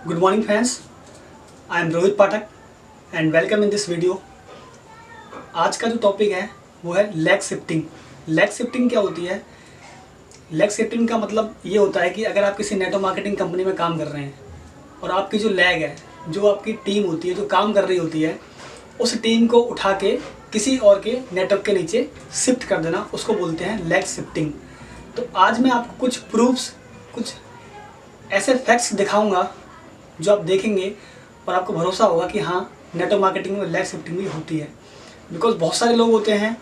Good morning friends, I am Rohit Pathak and welcome in this video. आज का जो topic है वो है लेग शिफ्टिंग। लेग शिफ्टिंग क्या होती है? लेग शिफ्टिंग का मतलब ये होता है कि अगर आप किसी नेटवर्क मार्केटिंग कंपनी में काम कर रहे हैं और आपकी जो लेग है, जो आपकी टीम होती है, जो काम कर रही होती है, उस टीम को उठा के किसी और के नेटवर्क के नीचे शिफ्ट कर देना, उसको बोलते हैं लेग शिफ्टिंग। तो आज मैं आपको कुछ प्रूफ्स, कुछ ऐसे फैक्ट्स दिखाऊंगा जो आप देखेंगे और आपको भरोसा होगा कि हाँ, नेटवर्क मार्केटिंग में लेग शिफ्टिंग भी होती है। बिकॉज बहुत सारे लोग होते हैं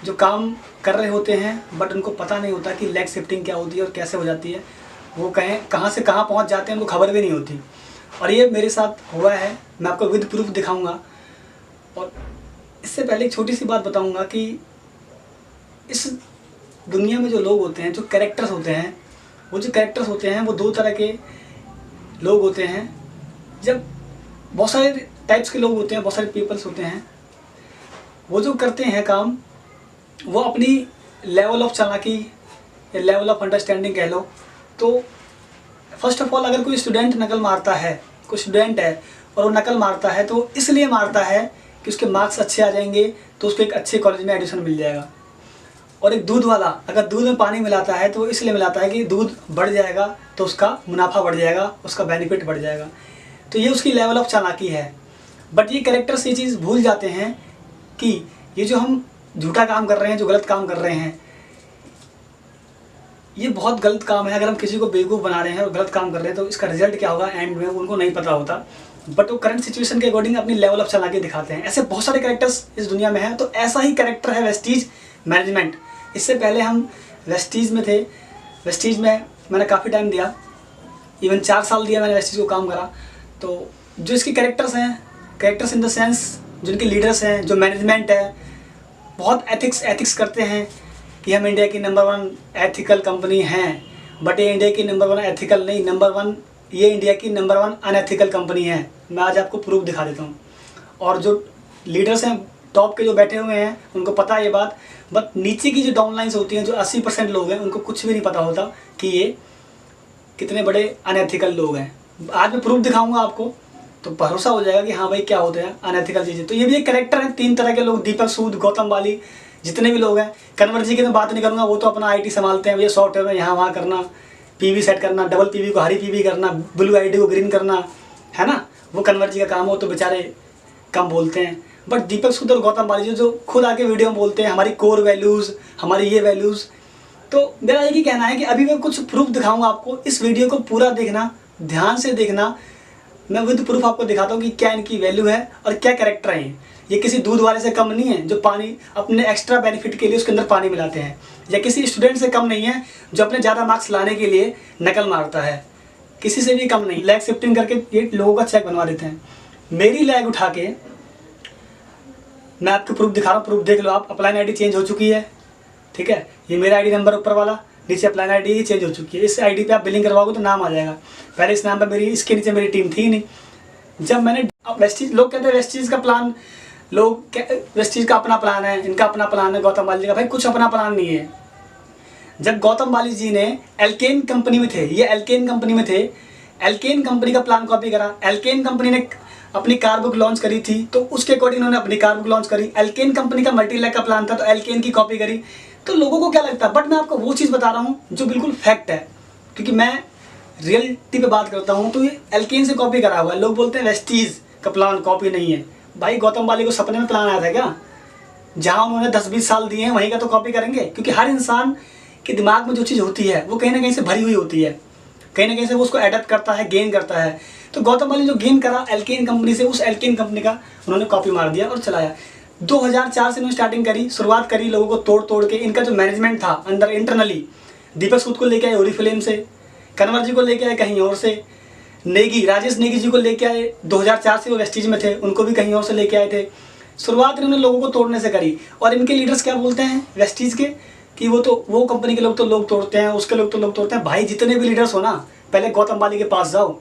जो काम कर रहे होते हैं बट उनको पता नहीं होता कि लेग शिफ्टिंग क्या होती है और कैसे हो जाती है। वो कहाँ से कहाँ पहुँच जाते हैं उनको खबर भी नहीं होती। और ये मेरे साथ हुआ है, मैं आपको विद प्रूफ दिखाऊंगा। और इससे पहले एक छोटी सी बात बताऊंगा कि इस दुनिया में जो लोग होते हैं, जो कैरेक्टर्स होते हैं, वो जो कैरेक्टर्स होते हैं वो दो तरह के लोग होते हैं। जब बहुत सारे टाइप्स के लोग होते हैं, बहुत सारे पीपल्स होते हैं, वो जो करते हैं काम, वो अपनी लेवल ऑफ चालाकी या लेवल ऑफ अंडरस्टैंडिंग कह लो। तो फर्स्ट ऑफ ऑल, अगर कोई स्टूडेंट नकल मारता है, कोई स्टूडेंट है और वो नकल मारता है तो इसलिए मारता है कि उसके मार्क्स अच्छे आ जाएंगे तो उसको एक अच्छे कॉलेज में एडमिशन मिल जाएगा। और एक दूध वाला अगर दूध में पानी मिलाता है तो इसलिए मिलाता है कि दूध बढ़ जाएगा तो उसका मुनाफा बढ़ जाएगा, उसका बेनिफिट बढ़ जाएगा। तो ये उसकी लेवल ऑफ चालाकी है। बट ये कैरेक्टर्स ये चीज़ भूल जाते हैं कि ये जो हम झूठा काम कर रहे हैं, जो गलत काम कर रहे हैं, ये बहुत गलत काम है। अगर हम किसी को बेवकूफ़ बना रहे हैं और गलत काम कर रहे हैं तो इसका रिजल्ट क्या होगा एंड में उनको नहीं पता होता। बट वो करंट सिचुएशन के अकॉर्डिंग अपनी लेवल ऑफ चालाकी दिखाते हैं। ऐसे बहुत सारे कैरेक्टर्स इस दुनिया में हैं। तो ऐसा ही कैरेक्टर है वेस्टीज मैनेजमेंट। इससे पहले हम वेस्टीज में थे। वेस्टीज में मैंने काफ़ी टाइम दिया, इवन 4 साल दिया मैंने वेस्टीज को काम करा। तो जो इसके कैरेक्टर्स हैं, कैरेक्टर्स इन द सेंस जिनके लीडर्स हैं, जो मैनेजमेंट है, बहुत एथिक्स करते हैं कि हम इंडिया की नंबर 1 एथिकल कंपनी हैं। बट ये इंडिया की नंबर 1 एथिकल नहीं, नंबर 1 ये इंडिया की नंबर 1 अनएथिकल कंपनी है। मैं आज आपको प्रूफ दिखा देता हूँ। और जो लीडर्स हैं, टॉप के जो बैठे हुए हैं, उनको पता है ये बात। बट नीचे की जो डाउनलाइंस होती हैं, जो 80% लोग हैं, उनको कुछ भी नहीं पता होता कि ये कितने बड़े अनएथिकल लोग हैं। आज मैं प्रूफ दिखाऊंगा आपको, तो भरोसा हो जाएगा कि हाँ भाई, क्या होते हैं अनएथिकल चीज़ें। तो ये भी एक कैरेक्टर है। 3 तरह के लोग, दीपक सूद, गौतम वाली, जितने भी लोग हैं। कन्वर जी की मैं बात नहीं करूँगा, वो तो अपना IT संभालते हैं। ये सॉफ्टवेयर में यहाँ वहाँ करना, PV सेट करना, डबल PV को हरी PV करना, ब्लू ID को ग्रीन करना, है ना, वो कन्वर जी का काम हो। तो बेचारे कम बोलते हैं। बट दीपक सूद और गौतम वाली जो खुद आके वीडियो में बोलते हैं हमारी कोर वैल्यूज़, हमारी ये वैल्यूज़। तो मेरा एक ही कहना है कि अभी मैं कुछ प्रूफ दिखाऊंगा आपको। इस वीडियो को पूरा देखना, ध्यान से देखना। मैं विद प्रूफ आपको दिखाता हूँ कि क्या इनकी वैल्यू है और क्या कैरेक्टर है। ये किसी दूध वाले से कम नहीं है जो पानी अपने एक्स्ट्रा बेनिफिट के लिए उसके अंदर पानी मिलाते हैं, या किसी स्टूडेंट से कम नहीं है जो अपने ज़्यादा मार्क्स लाने के लिए नकल मारता है। किसी से भी कम नहीं। लैग शिफ्टिंग करके ये लोगों का चेक बनवा देते हैं। मेरी लैग उठा के मैं आपको प्रूफ दिखा रहा हूँ। प्रूफ देख लो आप। अपलाइन ID चेंज हो चुकी है, ठीक है। ये मेरा ID नंबर ऊपर वाला, नीचे अपलाइन ID चेंज हो चुकी है। इस ID पे आप बिलिंग करवाओगे तो नाम आ जाएगा। पहले इस नाम पे मेरी, इसके नीचे मेरी टीम थी नहीं। जब मैंने वेस्टीज, लोग कहते हैं वेस्टीज का प्लान, लोग वेस्टीज का अपना प्लान है, इनका अपना प्लान है, गौतम बाली का। भाई कुछ अपना प्लान नहीं है। जब गौतम बाली जी ने एल्केन कंपनी में थे, ये एल्केन कंपनी में थे, एल्केन कंपनी का प्लान कॉपी करा। एल्केन कंपनी ने अपनी कार बुक लॉन्च करी थी तो उसके अकॉर्डिंग उन्होंने अपनी कार बुक लॉन्च करी। एल्केन कंपनी का मल्टीलैक का प्लान था तो एल्केन की कॉपी करी। तो लोगों को क्या लगता है, बट मैं आपको वो चीज़ बता रहा हूँ जो बिल्कुल फैक्ट है, क्योंकि मैं रियलिटी पे बात करता हूँ। तो ये एल्केन से कॉपी करा हुआ है। लोग बोलते हैं वेस्टीज का प्लान कॉपी नहीं है। भाई गौतम बाली को सपने में प्लान आया था क्या? जहाँ उन्होंने 10-20 साल दिए हैं वहीं का तो कॉपी करेंगे, क्योंकि हर इंसान के दिमाग में जो चीज़ होती है वो कहीं ना कहीं से भरी हुई होती है, कहीं ना कहीं से वो उसको एडप्ट करता है, गेन करता है। तो गौतम बाली जो गेन करा एल्केन कंपनी से, उस एल्केन कंपनी का उन्होंने कॉपी मार दिया और चलाया। 2004 से उन्होंने स्टार्टिंग करी, शुरुआत करी लोगों को तोड़ तोड़ के। इनका जो मैनेजमेंट था अंदर इंटरनली, दीपक सूद को लेके आए ओरिफ्लेम से, कन्वर जी को लेके आए कहीं और से, नेगी, राजेश नेगी जी को लेके आए 2004 से, वो वेस्टीज में थे, उनको भी कहीं और से लेके आए थे। शुरुआत इन्होंने लोगों को तोड़ने से करी। और इनके लीडर्स क्या बोलते हैं वेस्टीज के कि वो कंपनी के लोग तो लोग तोड़ते हैं, उसके लोग तो लोग तोड़ते हैं। भाई जितने भी लीडर्स हो ना, पहले गौतम बाली के पास जाओ,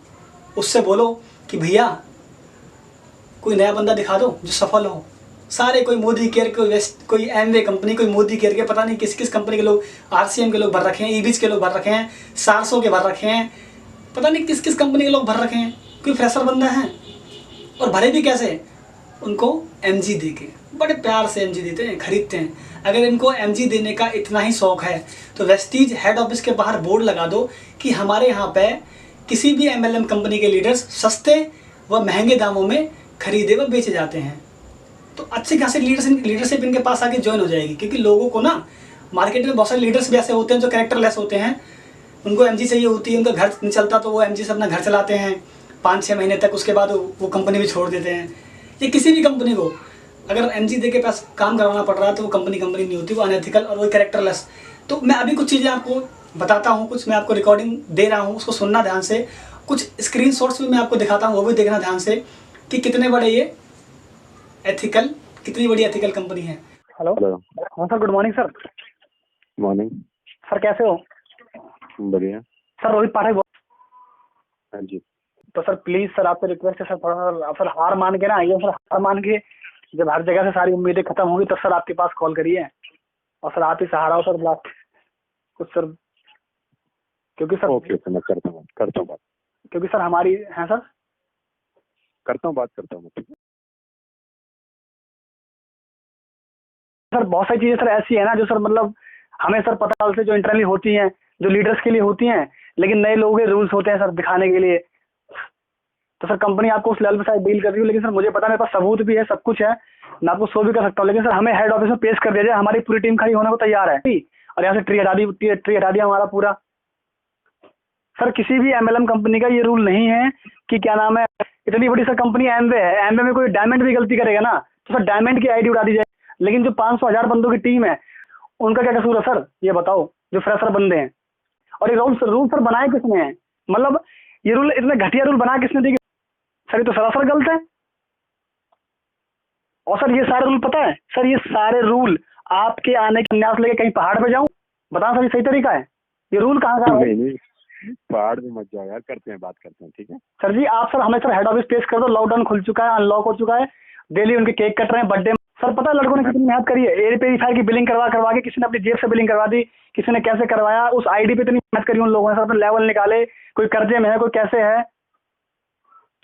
उससे बोलो कि भैया कोई नया बंदा दिखा दो जो सफल हो। सारे कोई मोदी केयर, कोई एमवे कंपनी, कोई मोदी केयर के, पता नहीं किस किस कंपनी के लोग, RCM के लोग भर रखे हैं, ईबीज के लोग भर रखे हैं, 400 के भर रखे हैं, पता नहीं किस किस कंपनी के लोग भर रखे हैं। कोई फ्रेशर बंदा है और भरे भी कैसे, उनको एमजी दे के, बड़े प्यार से एमजी देते हैं, खरीदते हैं। अगर इनको एमजी देने का इतना ही शौक़ है तो वेस्टीज हेड ऑफिस के बाहर बोर्ड लगा दो कि हमारे यहाँ पे किसी भी एमएलएम कंपनी के लीडर्स सस्ते व महंगे दामों में खरीदे व बेचे जाते हैं। तो अच्छे खासे लीडरशिप इनके पास आके ज्वाइन हो जाएगी, क्योंकि लोगों को ना मार्केट में बहुत सारे लीडर्स भी ऐसे होते हैं जो कैरेक्टरलेस होते हैं, उनको एमजी चाहिए होती है, उनका घर नहीं चलता तो वो एमजी से अपना घर चलाते हैं 5-6 महीने तक, उसके बाद वो कंपनी भी छोड़ देते हैं। ये किसी भी कंपनी को अगर एमजी दे के पास काम करवाना पड़ रहा है तो वो कंपनी नहीं होती, वो अनएथिकल और वो कैरेक्टरलेस। तो मैं अभी कुछ चीज़ें आपको बताता हूँ, कुछ मैं आपको रिकॉर्डिंग दे रहा हूँ, उसको सुनना ध्यान से। कुछ स्क्रीनशॉट्स भी मैं आपको दिखाता हूँ, वो भी देखना ध्यान से कि कितने बड़े ये एथिकल, कितनी बड़ी एथिकल कंपनी है। हेलो हाँ sir, good morning sir. Morning sir, कैसे हो? बढ़िया सर, रोहित पाठक बोल। हाँ जी। तो सर प्लीज सर, आपसे रिक्वेस्ट है सर, थोड़ा सर हार मान के ना आइए सर, हार मान के जब हर जगह से सारी उम्मीदें खत्म होंगी तब सर आपके पास कॉल करिए, और सर आप ही सहारा हो सर लास्ट कुछ सर, क्योंकि सर ओके मैं करता हूँ बात, क्योंकि सर हमारी है सर, बात करता हूँ ठीक है सर। बहुत सारी चीज़ें सर ऐसी है ना जो सर मतलब हमें सर पता से जो इंटरनली होती हैं, जो लीडर्स के लिए होती हैं, लेकिन नए लोगों के रूल्स होते हैं सर दिखाने के लिए। तो सर कंपनी आपको उस लेवल पे शायद डील कर रही हो, लेकिन सर मुझे पता है, मेरे पास सबूत भी है, सब कुछ है, मैं आपको शो भी कर सकता हूँ, लेकिन सर हमें हेड ऑफिस में पेश कर दिया जाए, हमारी पूरी टीम खड़ी होने को तैयार है, और यहाँ से ट्री हटा दिया हमारा पूरा। सर किसी भी एमएलएम कंपनी का ये रूल नहीं है कि क्या नाम है, इतनी बड़ी सर कंपनी एमवे है, एमवे में कोई डायमंड भी गलती करेगा ना तो सर डायमंड की आईडी उड़ा दी जाए, लेकिन जो 500,000 बंदों की टीम है उनका क्या कसूर है सर, ये बताओ, जो फ्रेशर बंदे हैं। और ये रूल सर बनाए किसने हैं, मतलब ये रूल इतने घटिया रूल बनाया किसने दिए सर, ये तो सरासर गलत है। और सर ये सारे रूल पता है सर, ये सारे रूल आपके आने के न्यास लेके कहीं पहाड़ पे जाऊं, बताओ सर ये सही तरीका है? ये रूल कहाँ का है? नहीं पहाड़ में मत जाओ यार, करते हैं बात करते हैं ठीक है सर जी आप सर हमें सर हेड ऑफिस पेश कर दो, लॉकडाउन खुल चुका है, अनलॉक हो चुका है, डेली उनके केक कट रहे हैं, बर्थडे। सर पता है लड़कों ने कितनी मेहनत करी है, एयर प्योरीफायर की बिलिंग करवा के, किसी ने अपनी जेब से बिलिंग करवा दी, किसी ने कैसे करवाया, उस आईडी पे इतनी मेहनत करी उन लोगों ने सर, अपने लेवल निकाले, कोई कर्जे में है, कोई कैसे है।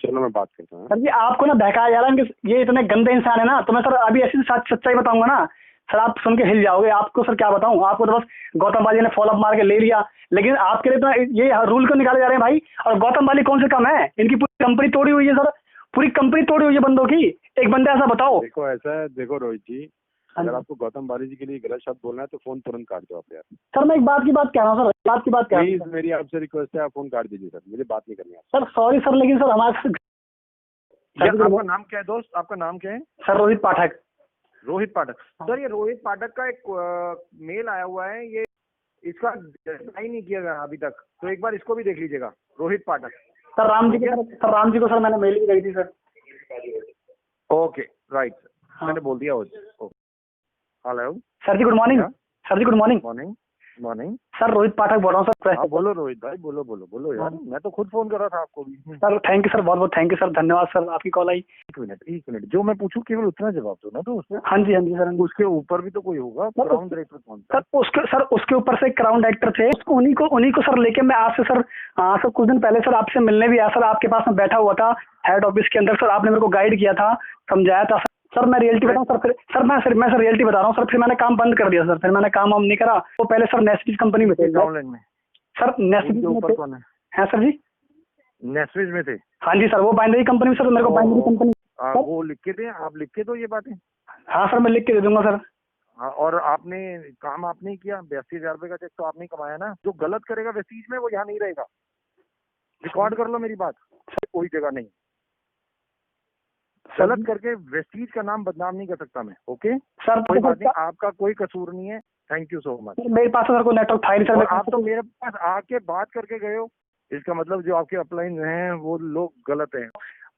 चलो मैं बात करता हूँ सर जी आपको ना बहकाया जा रहा है कि ये इतने गंदे इंसान है ना, तो मैं सर अभी ऐसी सच्चाई बताऊंगा ना सर, आप सुन के हिल जाओगे। आपको सर क्या बताऊं, आपको तो बस गौतम बाली ने फॉलोअप मार के ले लिया, लेकिन आपके लिए तो ये रूल क्यों निकाले जा रहे हैं भाई? और गौतम बाली कौन से कम है, इनकी पूरी कंपनी तोड़ी हुई है सर, पूरी कंपनी तोड़ी हुई है बंदों की। एक बंदा ऐसा बताओ। देखो ऐसा है, देखो रोहित जी, अगर आपको गौतम बाली जी के लिए गलत शब्द बोलना है तो फोन तुरंत काट दो आप यार। सर मैं एक बात की बात कह रहा हूँ सर, बात की बात कह रहा हूँ प्लीज मेरी आपसे रिक्वेस्ट है, आप फोन काट दीजिए सर, मुझे बात नहीं करनी है सर। सॉरी सर, लेकिन सर हमारे आपका नाम क्या है दोस्त, आपका नाम क्या है? सर रोहित पाठक। रोहित पाठक सर, ये रोहित पाठक का एक मेल आया हुआ है, ये इसका रिप्लाई नहीं किया गया अभी तक, तो एक बार इसको भी देख लीजिएगा। रोहित पाठक सर राम जी को सर मैंने मेल भी करी थी सर। ओके राइट, मैंने बोल दिया। Hello sir ji, good morning. Sir ji good morning. Morning morning sir Rohit Pathak बोल रहा हूँ सर। बोलो रोहित भाई, बोलो बोलो बोलो यार, मैं तो खुद फोन कर रहा था आपको भी। सर थैंक यू सर, बहुत बहुत थैंक यू सर, धन्यवाद सर, आपकी कॉल आई। एक मिनट, जो मैं पूछूं केवल उतना जवाब दो ना, तो उसमें हाँ जी सर। उसके ऊपर भी तो कोई होगा, क्राउन डायरेक्टर कौन था? सर उसके ऊपर से क्राउन डायरेक्टर थे, उन्हीं को सर लेके मैं आपसे सर सर कुछ दिन पहले सर आपसे मिलने भी आया सर, आपके पास में बैठा हुआ था हेड ऑफिस के अंदर सर, आपने मेरे को गाइड किया था, समझाया था सर। मैं रियलिटी बताऊं सर, फिर सर मैं सर रियलिटी बता रहा हूँ सर, फिर मैंने काम बंद कर दिया सर, फिर मैंने काम नहीं करा। वो पहले सर नेस्विज कंपनी में थे सर, नेस्विज में है सर जी, नेस्विज में थे। हाँ जी सर, वो बाइनरी कंपनी सर, मेरे को बाइनरी कंपनी वो लिख के थे, आप लिख के दो ये बातें। हाँ सर मैं लिख के दे दूंगा सर। हाँ, और आपने काम आपने किया, 82,000 रुपए का चेक तो आपने कमाया ना। जो गलत करेगा वेस्टीज में वो यहाँ नहीं रहेगा, रिकॉर्ड कर लो मेरी बात, कोई जगह नहीं। गलत करके वेस्टीज का नाम बदनाम नहीं कर सकता मैं। ओके सर, कोई बात नहीं, आपका कोई कसूर नहीं है, थैंक यू सो मच। मेरे पास सर कोई नेटवर्क था नहीं सर, आप तो मेरे पास आके बात करके गए हो, इसका मतलब जो आपके अपलाइन हैं वो लोग गलत हैं।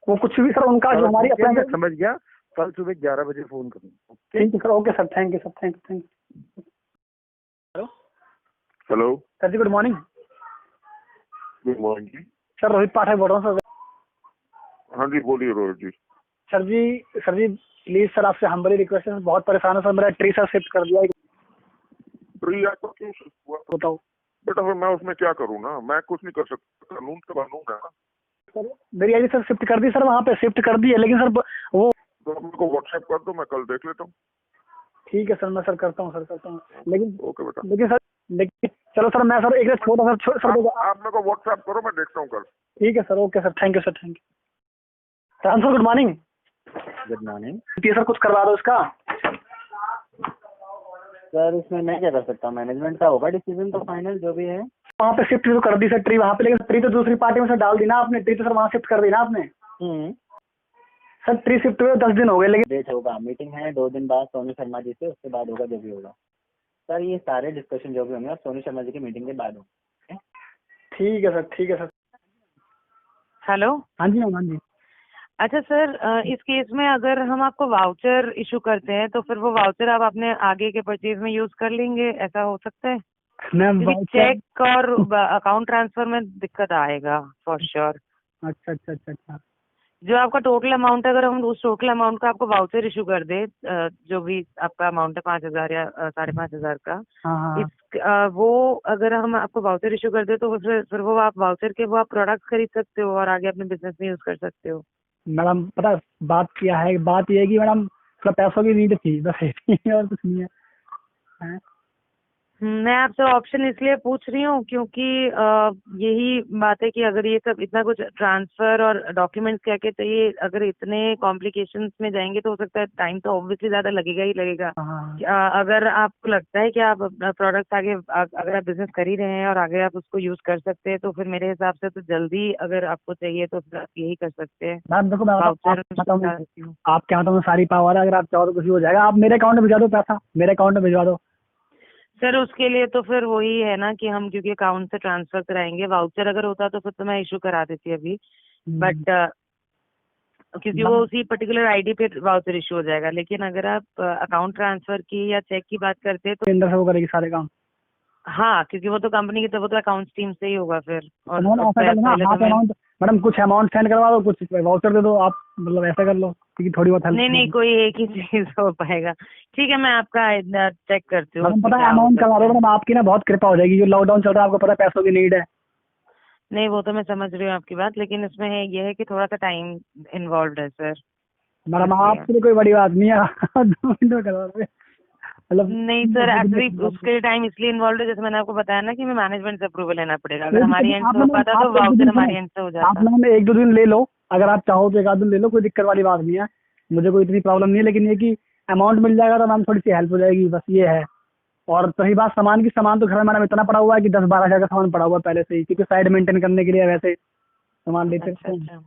वो कुछ भी सर, उनका जो हमारी अपलाइन, समझ गया, कल सुबह 11 बजे फोन करूँगा। ठीक है sir, okay sir, thank you sir, thank you. Hello hello sir ji, good morning. Good morning sir Rohit Pathak बोल रहा हूँ सर। हाँ जी बोलिए Rohit ji. Sir ji please sir, आपसे हम्बली रिक्वेस्ट है, बहुत परेशान है सर, मेरा ट्री सर शिफ्ट कर दिया। ट्री आपका क्यों शिफ्ट हुआ बताओ बेटा, फिर मैं उसमें क्या करूँ ना, मैं कुछ नहीं कर सकता, कानून का कानून है ना। सर मेरी आईडी सर शिफ्ट कर दी सर, वहाँ पे शिफ्ट कर दी है, लेकिन सर वो तो आप मेरे को व्हाट्सएप कर दो, मैं कल देख लेता हूँ। ठीक है सर, मैं सर करता हूँ, लेकिन ओके बेटा। लेकिन चलो सर, मैं सर एक छोटा सर सर आप मेरे को व्हाट्सएप करो, मैं देखता हूँ कल। ठीक है sir, okay sir, thank you sir, thank you. Transfer good morning. Good morning sir कुछ करवा दो इसका। सर। इसमें मैं क्या कर सकता हूँ, मैनेजमेंट का होगा डिसीजन, तो फाइनल जो भी है। वहाँ पे शिफ्ट तो कर दी सर ट्री वहाँ पे, लेकिन ट्री तो दूसरी पार्टी में सर डाल दी ना आपने, ट्री तो सर वहाँ शिफ्ट कर दी ना आपने। सर ट्री शिफ्ट हुए 10 दिन हो गए, लेकिन डेट होगा, मीटिंग है 2 दिन बाद सोनू शर्मा जी से, उसके बाद होगा जो भी होगा। सर ये सारे डिस्कशन जो भी होंगे सोनू शर्मा जी की मीटिंग के बाद होंगे। ठीक है सर, ठीक है सर। हेलो। हाँ जी मैम, हाँ जी। अच्छा सर, इस केस में अगर हम आपको वाउचर इशू करते हैं तो फिर वो वाउचर आप अपने आगे के परचेज में यूज कर लेंगे, ऐसा हो सकता है? मैम क्योंकि चेक और अकाउंट ट्रांसफर में दिक्कत आएगा फॉर श्योर। अच्छा अच्छा अच्छा अच्छा। जो आपका टोटल अमाउंट है, अगर हम उस टोटल अमाउंट का आपको वाउचर इशू कर दे, जो भी आपका अमाउंट है 5,000 या 5,500 का, हाँ वो अगर हम आपको वाउचर इशू कर दे तो फिर वो आप वाउचर के वो आप प्रोडक्ट खरीद सकते हो और आगे अपने बिजनेस में यूज कर सकते हो। मैडम पता है बात क्या है, बात ये है कि मैडम थोड़ा पैसों की नीड थी बस, और कुछ नहीं है। हैं? मैं आपसे ऑप्शन इसलिए पूछ रही हूँ क्योंकि यही बात है कि अगर ये सब इतना कुछ ट्रांसफर और डॉक्यूमेंट्स क्या क्या चाहिए, अगर इतने कॉम्प्लिकेशंस में जाएंगे तो हो सकता है टाइम तो ऑब्वियसली ज्यादा लगेगा ही लगेगा। अगर आपको लगता है कि आप अपना प्रोडक्ट आगे अगर आप बिजनेस कर ही रहे हैं और आगे आप उसको यूज कर सकते हैं तो फिर मेरे हिसाब से तो जल्दी अगर आपको चाहिए तो फिर आप यही कर सकते हैं। मैम देखो, मैं वाउचर आपके हाथों में सारी पावर है, अगर आप चाहो तो कुछ भी हो जाएगा। आप मेरे अकाउंट में भिजवा दो पैसा, मेरे अकाउंट में भिजवा दो। सर उसके लिए तो फिर वही है ना कि हम क्योंकि अकाउंट से ट्रांसफर कराएंगे, वाउचर अगर होता तो फिर तो मैं इशू करा देती अभी, बट क्योंकि वो उसी पर्टिकुलर आईडी पे वाउचर इशू हो जाएगा। लेकिन अगर आप अकाउंट ट्रांसफर की या चेक की बात करते हैं तो अंदर से वो करेगी सारे काम। हाँ, क्योंकि वो तो कंपनी की तो वो तो अकाउंट टीम से ही होगा फिर। और मैम ऐसा कर लो ना, हाफ अमाउंट, मैडम कुछ अमाउंट सेंड करवा दो, कुछ वाउचर दे दो आप, मतलब ऐसा कर लो क्योंकि थोड़ी बहुत हेल्प। नहीं कोई एक ही चीज हो पाएगा। ठीक है, मैं आपका चेक करती हूँ। मैडम पता है अमाउंट करवा दो मैडम, आपकी ना बहुत कृपा हो जाएगी। जो लॉकडाउन चल रहा है आपको पता है पैसों की नीड है। नहीं वो तो मैं समझ रही हूँ आपकी बात, लेकिन इसमें ये है कि थोड़ा सा टाइम इन्वॉल्व है सर। मैडम आपके लिए कोई बड़ी बात नहीं है, 2 मिनट में करवा दोगे मतलब। नहीं सर, एक्चुअली उसके लिए टाइम इसलिए इन्वॉल्व है, जैसे मैंने आपको बताया ना कि मैं मैनेजमेंट से अप्रूवल लेना पड़ेगा। अगर हमारी एंड से हो पाता तो वाउचर हमारी एंड से हो जाता। आप मैम 1-2 दिन ले लो, अगर आप चाहो तो 1 आध दिन ले लो, कोई दिक्कत वाली बात नहीं है, मुझे कोई इतनी प्रॉब्लम नहीं है। लेकिन ये कि अमाउंट मिल जाएगा तो मैम थोड़ी सी हेल्प हो जाएगी, बस ये है। और रही बात सामान की, सामान तो घर में मैडम इतना पड़ा हुआ है कि 10-12 हज़ार का सामान पड़ा हुआ है पहले से ही, क्योंकि साइड मेंटेन करने के लिए वैसे सामान लेते हैं।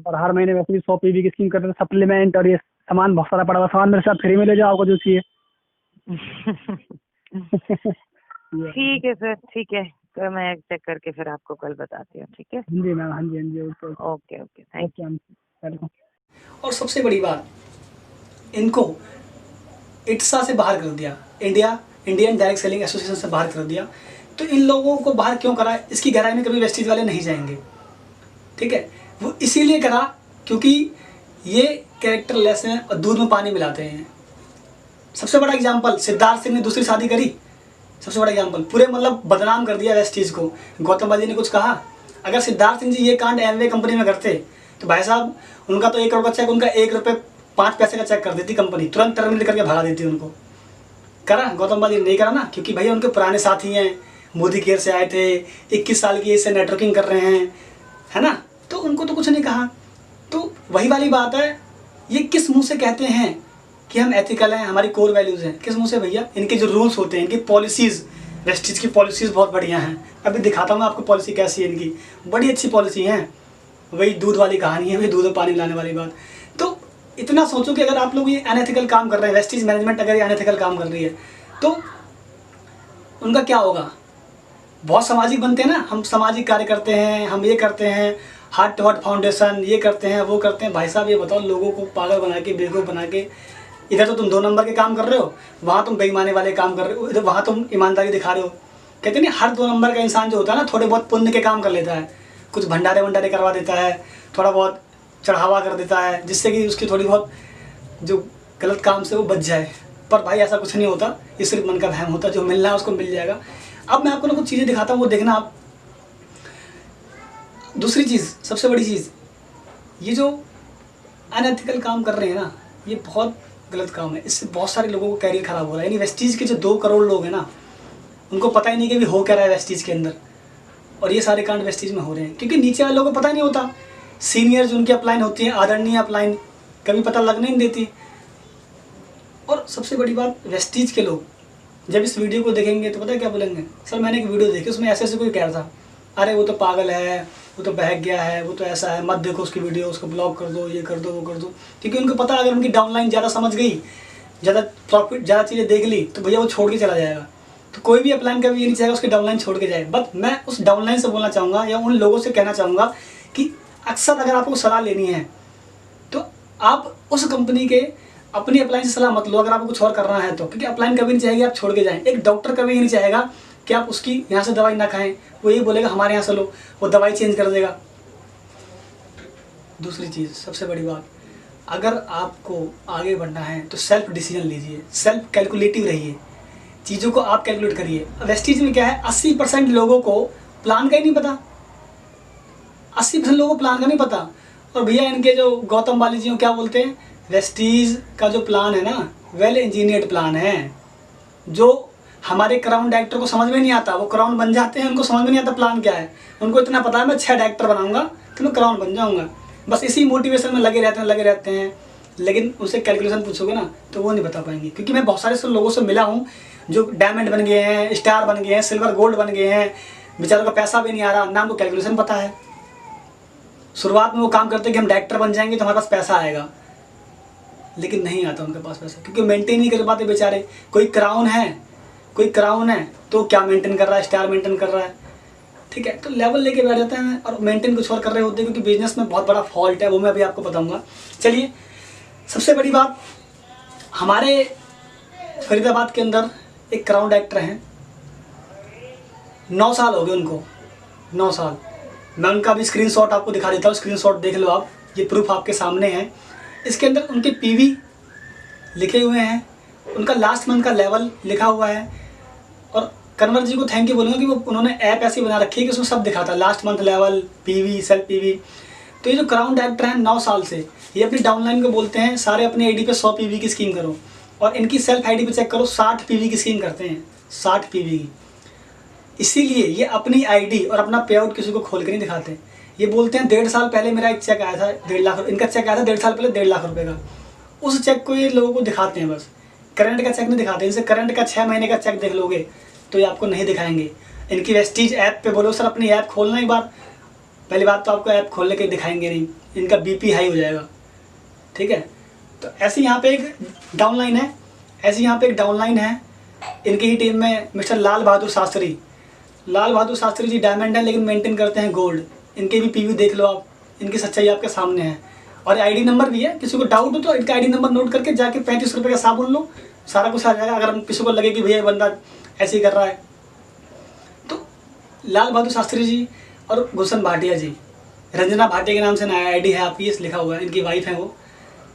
और हर महीने वैसे भी 100 PV की स्कीम करते हैं, सप्लीमेंट, और ये सामान बहुत सारा पड़ा हुआ। सामान मेरे साथ फ्री में ले जाओ, आपको जो चाहिए। ठीक है सर, ठीक है, तो मैं चेक करके फिर आपको कल बताती हूँ। ठीक है? हाँ जी मैम, हाँ जी, हाँ जी, ओके ओके थैंक यू। और सबसे बड़ी बात, इनको इट्सा से बाहर कर दिया, इंडियन डायरेक्ट सेलिंग एसोसिएशन से बाहर कर दिया। तो इन लोगों को बाहर क्यों करा, इसकी गहराई में कभी वेस्टीज वाले नहीं जाएंगे। ठीक है, वो इसीलिए करा क्योंकि ये कैरेक्टर लेस हैं और दूध में पानी मिलाते हैं। सबसे बड़ा एग्जाम्पल, सिद्धार्थ सिंह ने दूसरी शादी करी, सबसे बड़ा एग्जाम्पल, पूरे मतलब बदनाम कर दिया वेस्टीज को। गौतम बाजी ने कुछ कहा, अगर सिद्धार्थ सिंह जी ये कांड एमवे कंपनी में करते तो भाई साहब उनका तो 1 करोड़ का चेक, उनका 1 रुपये 5 पैसे का चेक कर देती कंपनी, तुरंत टर्मिनेट करके भगा देती उनको। करा गौतम बाजी ने नहीं करा ना, क्योंकि भैया उनके पुराने साथी हैं, मोदी केयर से आए थे, 21 साल की एज से नेटवर्किंग कर रहे हैं, है ना, तो उनको तो कुछ नहीं कहा। तो वही वाली बात है, ये किस मुंह से कहते हैं कि हम एथिकल हैं, हमारी कोर वैल्यूज़ हैं, किस मुंह से भैया? इनके जो रूल्स होते हैं, इनकी पॉलिसीज़, वेस्टीज की पॉलिसीज़ बहुत बढ़िया हैं। अभी दिखाता हूँ मैं आपको पॉलिसी कैसी है इनकी, बड़ी अच्छी पॉलिसी हैं। वही दूध वाली कहानी है, वही दूध में पानी लाने वाली बात। तो इतना सोचो कि अगर आप लोग ये अनएथिकल काम कर रहे हैं, वेस्टीज मैनेजमेंट अगर ये अनएथिकल काम कर रही है तो उनका क्या होगा? बहुत सामाजिक बनते हैं ना, हम सामाजिक कार्य करते हैं, हम ये करते हैं, हार्ट टू हार्ट फाउंडेशन, ये करते हैं, वो करते हैं। भाई साहब ये बताओ, लोगों को पागल बना के, बेवकूफ़ बना के, इधर तो तुम 2 नंबर के काम कर रहे हो, वहाँ तुम बेईमानी वाले काम कर रहे हो, इधर वहाँ तुम ईमानदारी दिखा रहे हो। कहते नहीं, हर 2 नंबर का इंसान जो होता है ना, थोड़े बहुत पुण्य के काम कर लेता है, कुछ भंडारे वंडारे करवा देता है, थोड़ा बहुत चढ़ावा कर देता है, जिससे कि उसकी थोड़ी बहुत जो गलत काम से वो बच जाए। पर भाई ऐसा कुछ नहीं होता, ये सिर्फ मन का वहम होता है। जो मिलना है उसको मिल जाएगा। अब मैं आपको ना कुछ चीज़ें दिखाता हूँ, वो देखना आप। दूसरी चीज़, सबसे बड़ी चीज़, ये जो अनएथिकल काम कर रहे हैं ना, ये बहुत गलत काम है। इससे बहुत सारे लोगों को कैरियर ख़राब हो रहा है। यानी वेस्टीज के जो 2 करोड़ लोग हैं ना, उनको पता ही नहीं कि भी हो क्या रहा है वेस्टीज के अंदर, और ये सारे कांड वेस्टीज में हो रहे हैं क्योंकि नीचे वाले लोगों को पता नहीं होता। सीनियर जो उनकी अपलाइन होती है, आदरणीय अपलाइन, कभी पता लगने नहीं देती। और सबसे बड़ी बात, वेस्टीज के लोग जब इस वीडियो को देखेंगे तो पता है क्या बोलेंगे, सर मैंने एक वीडियो देखी, उसमें ऐसे ऐसे कोई कह रहा था, अरे वो तो पागल है, वो तो बहक गया है, वो तो ऐसा है, मत देखो उसकी वीडियो, उसको ब्लॉक कर दो, ये कर दो, वो कर दो। क्योंकि उनको पता है अगर उनकी डाउनलाइन ज़्यादा समझ गई, ज़्यादा प्रॉफिट, ज़्यादा चीज़ें देख ली, तो भैया वो छोड़ के चला जाएगा। तो कोई भी अपलाइन कभी ये नहीं चाहेगा उसकी डाउनलाइन छोड़ के जाए। बट मैं उस डाउनलाइन से बोलना चाहूँगा या उन लोगों से कहना चाहूँगा कि अक्सर अगर आपको सलाह लेनी है तो आप उस कंपनी के अपनी अपलाइन से सलाह मत लो अगर आपको कुछ और करना है तो, क्योंकि अपलाइन कभी नहीं चाहेगी आप छोड़ के जाएं। एक डॉक्टर कभी नहीं चाहेगा कि आप उसकी यहाँ से दवाई ना खाएं, वो यही बोलेगा हमारे यहाँ से लो, वो दवाई चेंज कर देगा। दूसरी चीज़, सबसे बड़ी बात, अगर आपको आगे बढ़ना है तो सेल्फ डिसीजन लीजिए, सेल्फ कैलकुलेटिव रहिए, चीज़ों को आप कैलकुलेट करिए। वेस्टीज में क्या है, 80% लोगों को प्लान का ही नहीं पता, 80% लोगों को प्लान का नहीं पता। और भैया इनके जो गौतम बाली जी क्या बोलते हैं, वेस्टीज का जो प्लान है ना, वेल इंजीनियर्ड प्लान है, जो हमारे क्राउन डायरेक्टर को समझ में नहीं आता। वो क्राउन बन जाते हैं, उनको समझ में नहीं आता प्लान क्या है। उनको इतना पता है मैं 6 डायरेक्टर बनाऊंगा तो मैं क्राउन बन जाऊंगा, बस इसी मोटिवेशन में लगे रहते हैं। लेकिन उनसे कैलकुलेशन पूछोगे ना तो वो नहीं बता पाएंगे। क्योंकि मैं बहुत सारे लोगों से मिला हूँ जो डायमंड बन गए हैं, स्टार बन गए हैं, सिल्वर गोल्ड बन गए हैं, बेचारों का पैसा भी नहीं आ रहा, ना उनको कैलकुलेशन पता है। शुरुआत में वो काम करते हैं कि हम डायरेक्टर बन जाएंगे तो हमारे पास पैसा आएगा, लेकिन नहीं आता उनके पास पैसा, क्योंकि मेंटेन नहीं कर पाते बेचारे। कोई क्राउन है तो क्या मेंटेन कर रहा है, स्टार मेंटेन कर रहा है, ठीक है, तो लेवल लेके बैठ जाते हैं और मेंटेन कुछ और कर रहे होते हैं। क्योंकि बिजनेस में बहुत बड़ा फॉल्ट है, वो मैं अभी आपको बताऊंगा। चलिए, सबसे बड़ी बात, हमारे फरीदाबाद के अंदर एक क्राउन डायरेक्टर हैं, 9 साल हो गए उनको, 9 साल। मैं उनका भी स्क्रीनशॉट आपको दिखा देता हूँ, स्क्रीनशॉट देख लो आप, ये प्रूफ आपके सामने है। इसके अंदर उनके पीवी लिखे हुए हैं, उनका लास्ट मंथ का लेवल लिखा हुआ है। और कन्वर जी को थैंक यू बोलूँगा कि वो उन्होंने ऐप ऐसी बना रखी है कि उसमें सब दिखाता है, last month level, PV, self PV. तो ये जो क्राउन डायरेक्टर हैं 9 साल से, ये अपनी डाउनलाइन को बोलते हैं सारे अपने आईडी पे 100 पीवी की स्कीम करो, और इनकी सेल्फ आईडी पे चेक करो 60 पीवी की स्कीम करते हैं, 60 पीवी की। इसीलिए ये अपनी आईडी और अपना पे आउट किसी को खोल के नहीं दिखाते। ये बोलते हैं 1.5 साल पहले मेरा एक चेक आया था 1.5 लाख, इनका चेक आया था 1.5 साल पहले 1.5 लाख रुपये का, उस चेक को ये लोगों को दिखाते हैं, बस करंट का चेक नहीं दिखाते। इनसे करंट का 6 महीने का चेक देख लोगे तो ये आपको नहीं दिखाएंगे। इनकी वेस्टीज ऐप पे बोलो सर अपनी ऐप खोलना एक बार, पहली बात तो आपको ऐप खोलने के दिखाएंगे नहीं, इनका बीपी हाई हो जाएगा, ठीक है। तो ऐसे यहाँ पे एक डाउनलाइन है, इनकी ही टीम में मिस्टर लाल बहादुर शास्त्री जी डायमंड है लेकिन मेंटेन करते हैं गोल्ड। इनके भी पीवी देख लो आप, इनकी सच्चाई आपके सामने है। और आईडी नंबर भी है, किसी को डाउट हो तो इनका आईडी नंबर नोट करके जाके 35 रुपये का साबुन लो, सारा कुछ आ जाएगा। अगर किसी को लगे कि भैया बंदा ऐसे ही कर रहा है, तो लाल बहादुर शास्त्री जी और गुलशन भाटिया जी, रंजना भाटिया के नाम से नया आईडी है आपकी, लिखा हुआ है, इनकी वाइफ है वो।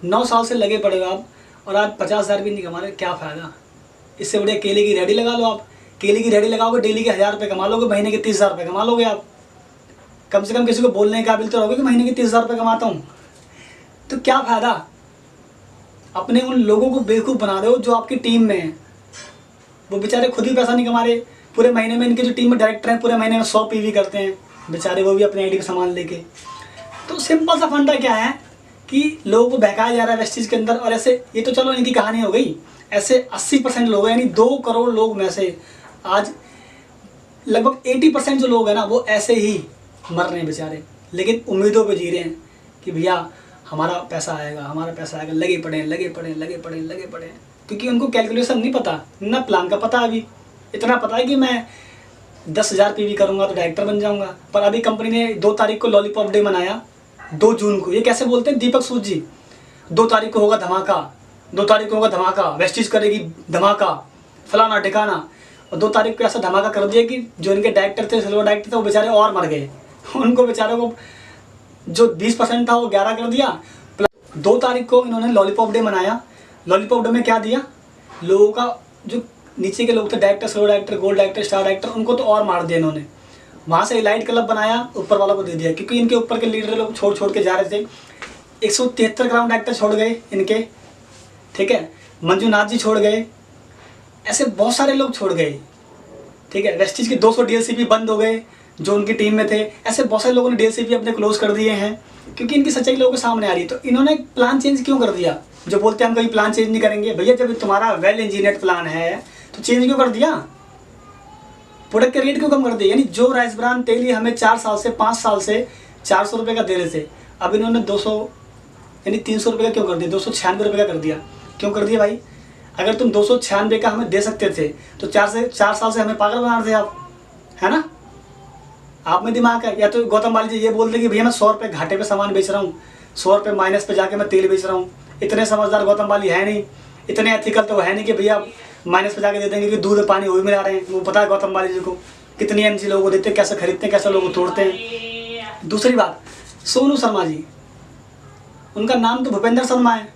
9 साल से लगे पड़े हो आप और आज 50,000 भी नहीं कमा रहे, क्या फ़ायदा। इससे बढ़िया केले की रेडी लगा लो आप, केले की रेडी लगाओगे डेली के 1000 रुपये कमा लोगे, महीने के 30,000 रुपये कमा लोगे आप। कम से कम किसी को बोलने के काबिल तो रहोगे कि महीने के 30,000 रुपये कमाता हूँ, तो क्या फ़ायदा। अपने उन लोगों को बेवकूफ़ बना रहे हो जो आपकी टीम में है, वो बेचारे खुद ही पैसा नहीं कमा रहे। पूरे महीने में इनके जो टीम में डायरेक्टर हैं पूरे महीने में 100 पीवी करते हैं बेचारे, वो भी अपने आईडी पे सामान लेके। तो सिंपल सा फंडा क्या है कि लोगों को बहकाया जा रहा है वेस्टीज के अंदर। और ऐसे ये तो चलो इनकी कहानी हो गई, ऐसे 80% लोग हैं, यानी 2 करोड़ लोग में से आज लगभग 80% जो लोग हैं ना वो ऐसे ही मर रहे हैं बेचारे, लेकिन उम्मीदों पे जी रहे हैं कि भैया हमारा पैसा आएगा, लगे पड़े, क्योंकि उनको कैलकुलेशन नहीं पता, ना प्लान का पता। अभी इतना पता है कि मैं 10,000 पीवी करूँगा तो डायरेक्टर बन जाऊँगा। पर अभी कंपनी ने 2 तारीख को लॉलीपॉप डे मनाया, 2 जून को। ये कैसे बोलते हैं दीपक सूद जी, 2 तारीख को होगा धमाका, वेस्टीज करेगी धमाका, फलाना ठिकाना। और 2 तारीख को ऐसा धमाका कर दिया कि जो इनके डायरेक्टर थे, सिल्वर डायरेक्टर थे, वो बेचारे और मर गए। उनको बेचारों को जो 20% था वो 11 कर दिया। 2 तारीख को इन्होंने लॉलीपॉप डे मनाया। लॉलीपॉप डे में क्या दिया, लोगों का जो नीचे के लोग थे, director, silver director, gold director, star director, उनको तो और मार दिया इन्होंने। वहाँ से एलाइट क्लब बनाया, ऊपर वालों को दे दिया, क्योंकि इनके ऊपर के लीडर लोग छोड़ छोड़ के जा रहे थे। 173 ग्राउंड एक्टर छोड़ गए इनके, ठीक है, मंजूनाथ जी छोड़ गए, ऐसे बहुत सारे लोग छोड़ गए, ठीक है। वेस्टिज के 200 डीएलसीपी बंद हो गए जो उनकी टीम में थे, ऐसे बहुत सारे लोगों ने डीएलसीपी अपने क्लोज कर दिए हैं, क्योंकि इनकी सच्चाई लोगों के सामने आ रही है। तो इन्होंने प्लान चेंज क्यों कर दिया? जो बोलते हैं हम कभी प्लान चेंज नहीं करेंगे, भैया जब तुम्हारा वेल इंजीनियर्ड प्लान है तो चेंज क्यों कर दिया? प्रोडक्ट के रेट क्यों कम कर दिए? यानी जो राइस ब्रान तेल ही हमें 4 साल से 5 साल से 400 रुपये का दे रहे थे, अब इन्होंने 200 यानी 300 रुपये का क्यों कर दिया? 296 रुपये का कर दिया। क्यों कर दिया भाई? अगर तुम 296 का हमें दे सकते थे तो 4 साल से हमें पागल बना रहे थे आप, है ना? आप में दिमाग है? या तो गौतम वाली जी ये बोल दे कि भैया मैं 100 रुपये घाटे पे सामान बेच रहा हूँ, 100 रुपये माइनस पे जाके मैं तेल बेच रहा हूँ। इतने समझदार गौतम वाली है नहीं, इतने एथिकल तो है नहीं कि भैया माइनस पे जाके दे देंगे कि दूध पानी वो भी मिला रहे हैं। वो पता है गौतम वाली जी को कितनी एमजी लोगों को देते हैं, कैसे खरीदते हैं, कैसे लोगों को तोड़ते हैं। दूसरी बात, सोनू शर्मा जी, उनका नाम तो भूपेंद्र शर्मा है,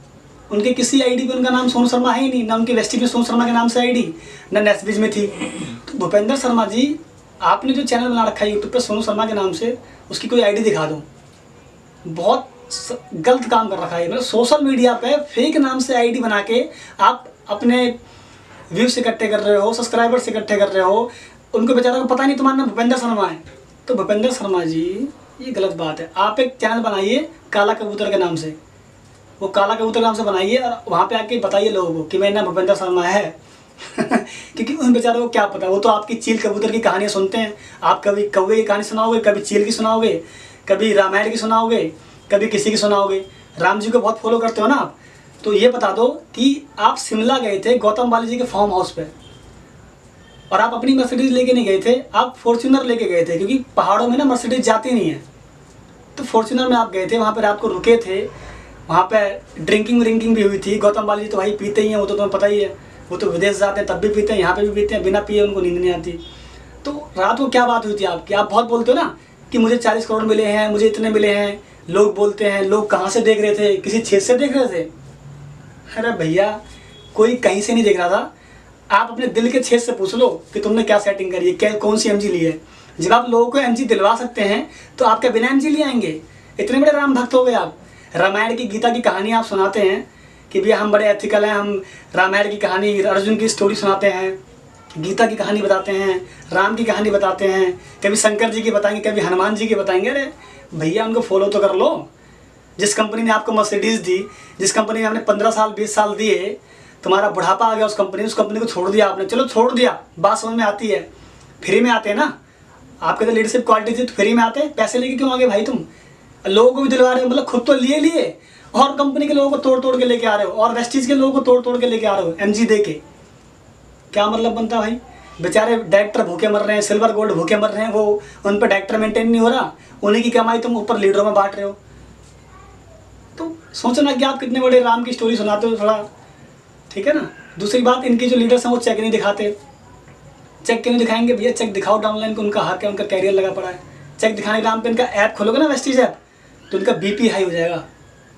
उनके किसी आईडी पे उनका नाम सोनू शर्मा है ही नहीं, ना उनकी वेस्टिज में सोनू शर्मा के नाम से आईडी, ना नेस्बिज में थी। तो भूपेंद्र शर्मा जी, आपने जो चैनल बना रखा है यूट्यूब पे सोनू शर्मा के नाम से, उसकी कोई आईडी दिखा दो। बहुत गलत काम कर रखा है, मतलब सोशल मीडिया पे फेक नाम से आईडी बना के आप अपने व्यूज इकट्ठे कर रहे हो, सब्सक्राइबर्स इकट्ठे कर रहे हो। उनको बेचारा को पता नहीं तुम्हारा नाम भूपेंद्र शर्मा है। तो भूपेंद्र शर्मा जी, ये गलत बात है। आप एक चैनल बनाइए काला कबूतर के नाम से, वो काला कबूतर के नाम से बनाइए और वहाँ पे आके बताइए लोगों को कि मेरा नाम भूपेंद्र शर्मा है। क्योंकि उन बेचारों को क्या पता, वो तो आपकी चील कबूतर की कहानियाँ सुनते हैं। आप कभी कौवे की कहानी सुनाओगे, कभी चील की सुनाओगे, कभी रामायण की सुनाओगे, कभी किसी की सुनाओगे। राम जी को बहुत फॉलो करते हो ना आप, तो ये बता दो कि आप शिमला गए थे गौतम वाली जी के फार्म हाउस पे, और आप अपनी मर्सिडीज लेके नहीं गए थे, आप फॉर्च्यूनर लेके गए थे, क्योंकि पहाड़ों में ना मर्सिडीज जाती नहीं है। तो फॉर्च्यूनर में आप गए थे, वहाँ पे रात को रुके थे, वहाँ पे ड्रिंकिंग भी हुई थी। गौतम वाली जी तो भाई पीते ही हैं, वो तो तुम्हें पता ही है, वो तो विदेश जाते हैं तब भी पीते हैं, यहाँ पे भी पीते हैं, बिना पिए उनको नींद नहीं आती। तो रात को क्या बात हुई थी आपकी? आप बहुत बोलते हो ना कि मुझे 40 करोड़ मिले हैं, मुझे इतने मिले हैं। लोग बोलते हैं, लोग कहाँ से देख रहे थे? किसी छेद से देख रहे थे? अरे भैया, कोई कहीं से नहीं देख रहा था। आप अपने दिल के छेद से पूछ लो कि तुमने क्या सेटिंग करी है, क्या कौन सी एमजी ली है। जब आप लोगों को एमजी दिलवा सकते हैं तो आपके बिना एमजी ले आएंगे? इतने बड़े राम भक्त हो गए आप। रामायण की गीता की कहानी आप सुनाते हैं कि भैया हम बड़े एथिकल हैं, हम रामायण की कहानी, अर्जुन की स्टोरी सुनाते हैं, गीता की कहानी बताते हैं, राम की कहानी बताते हैं, कभी शंकर जी की बताएंगे, कभी हनुमान जी की बताएंगे। अरे भैया, उनको फॉलो तो कर लो। जिस कंपनी ने आपको मर्सिडीज़ दी, जिस कंपनी ने आपने 15 साल 20 साल दिए, तुम्हारा बुढ़ापा आ गया उस कंपनी को छोड़ दिया आपने। चलो छोड़ दिया, बात समझ में आती है, फ्री में आते हैं ना। आपके तो लीडरशिप क्वालिटी थी तो फ्री में आते, पैसे लेके क्यों आगे भाई? तुम लोगों को भी दिलवा रहे हो, मतलब खुद तो लिए और कंपनी के लोगों को तोड़ तोड़ के लेके आ रहे हो, और वेस्टीज के लोगों को तोड़ तोड़ के लेके आ रहे हो एमजी दे के। क्या मतलब बनता भाई? बेचारे डायरेक्टर भूखे मर रहे हैं, सिल्वर गोल्ड भूखे मर रहे हैं, वो उन पर डायरेक्टर मेंटेन नहीं हो रहा, उन्हीं की कमाई तुम ऊपर लीडरों में बांट रहे हो। तो सोचना कि आप कितने बड़े राम की स्टोरी सुनाते हो थोड़ा, ठीक है ना। दूसरी बात, इनके जो लीडर्स हैं वो चेक नहीं दिखाते। चेक क्यों नहीं दिखाएंगे भैया? चेक दिखाओ डाउनलाइन को, उनका हक है, उनका कैरियर लगा पड़ा है। चेक दिखाने के नाम पे इनका ऐप खोलोगे ना, वेस्टीज ऐप, तो इनका बीपी हाई हो जाएगा।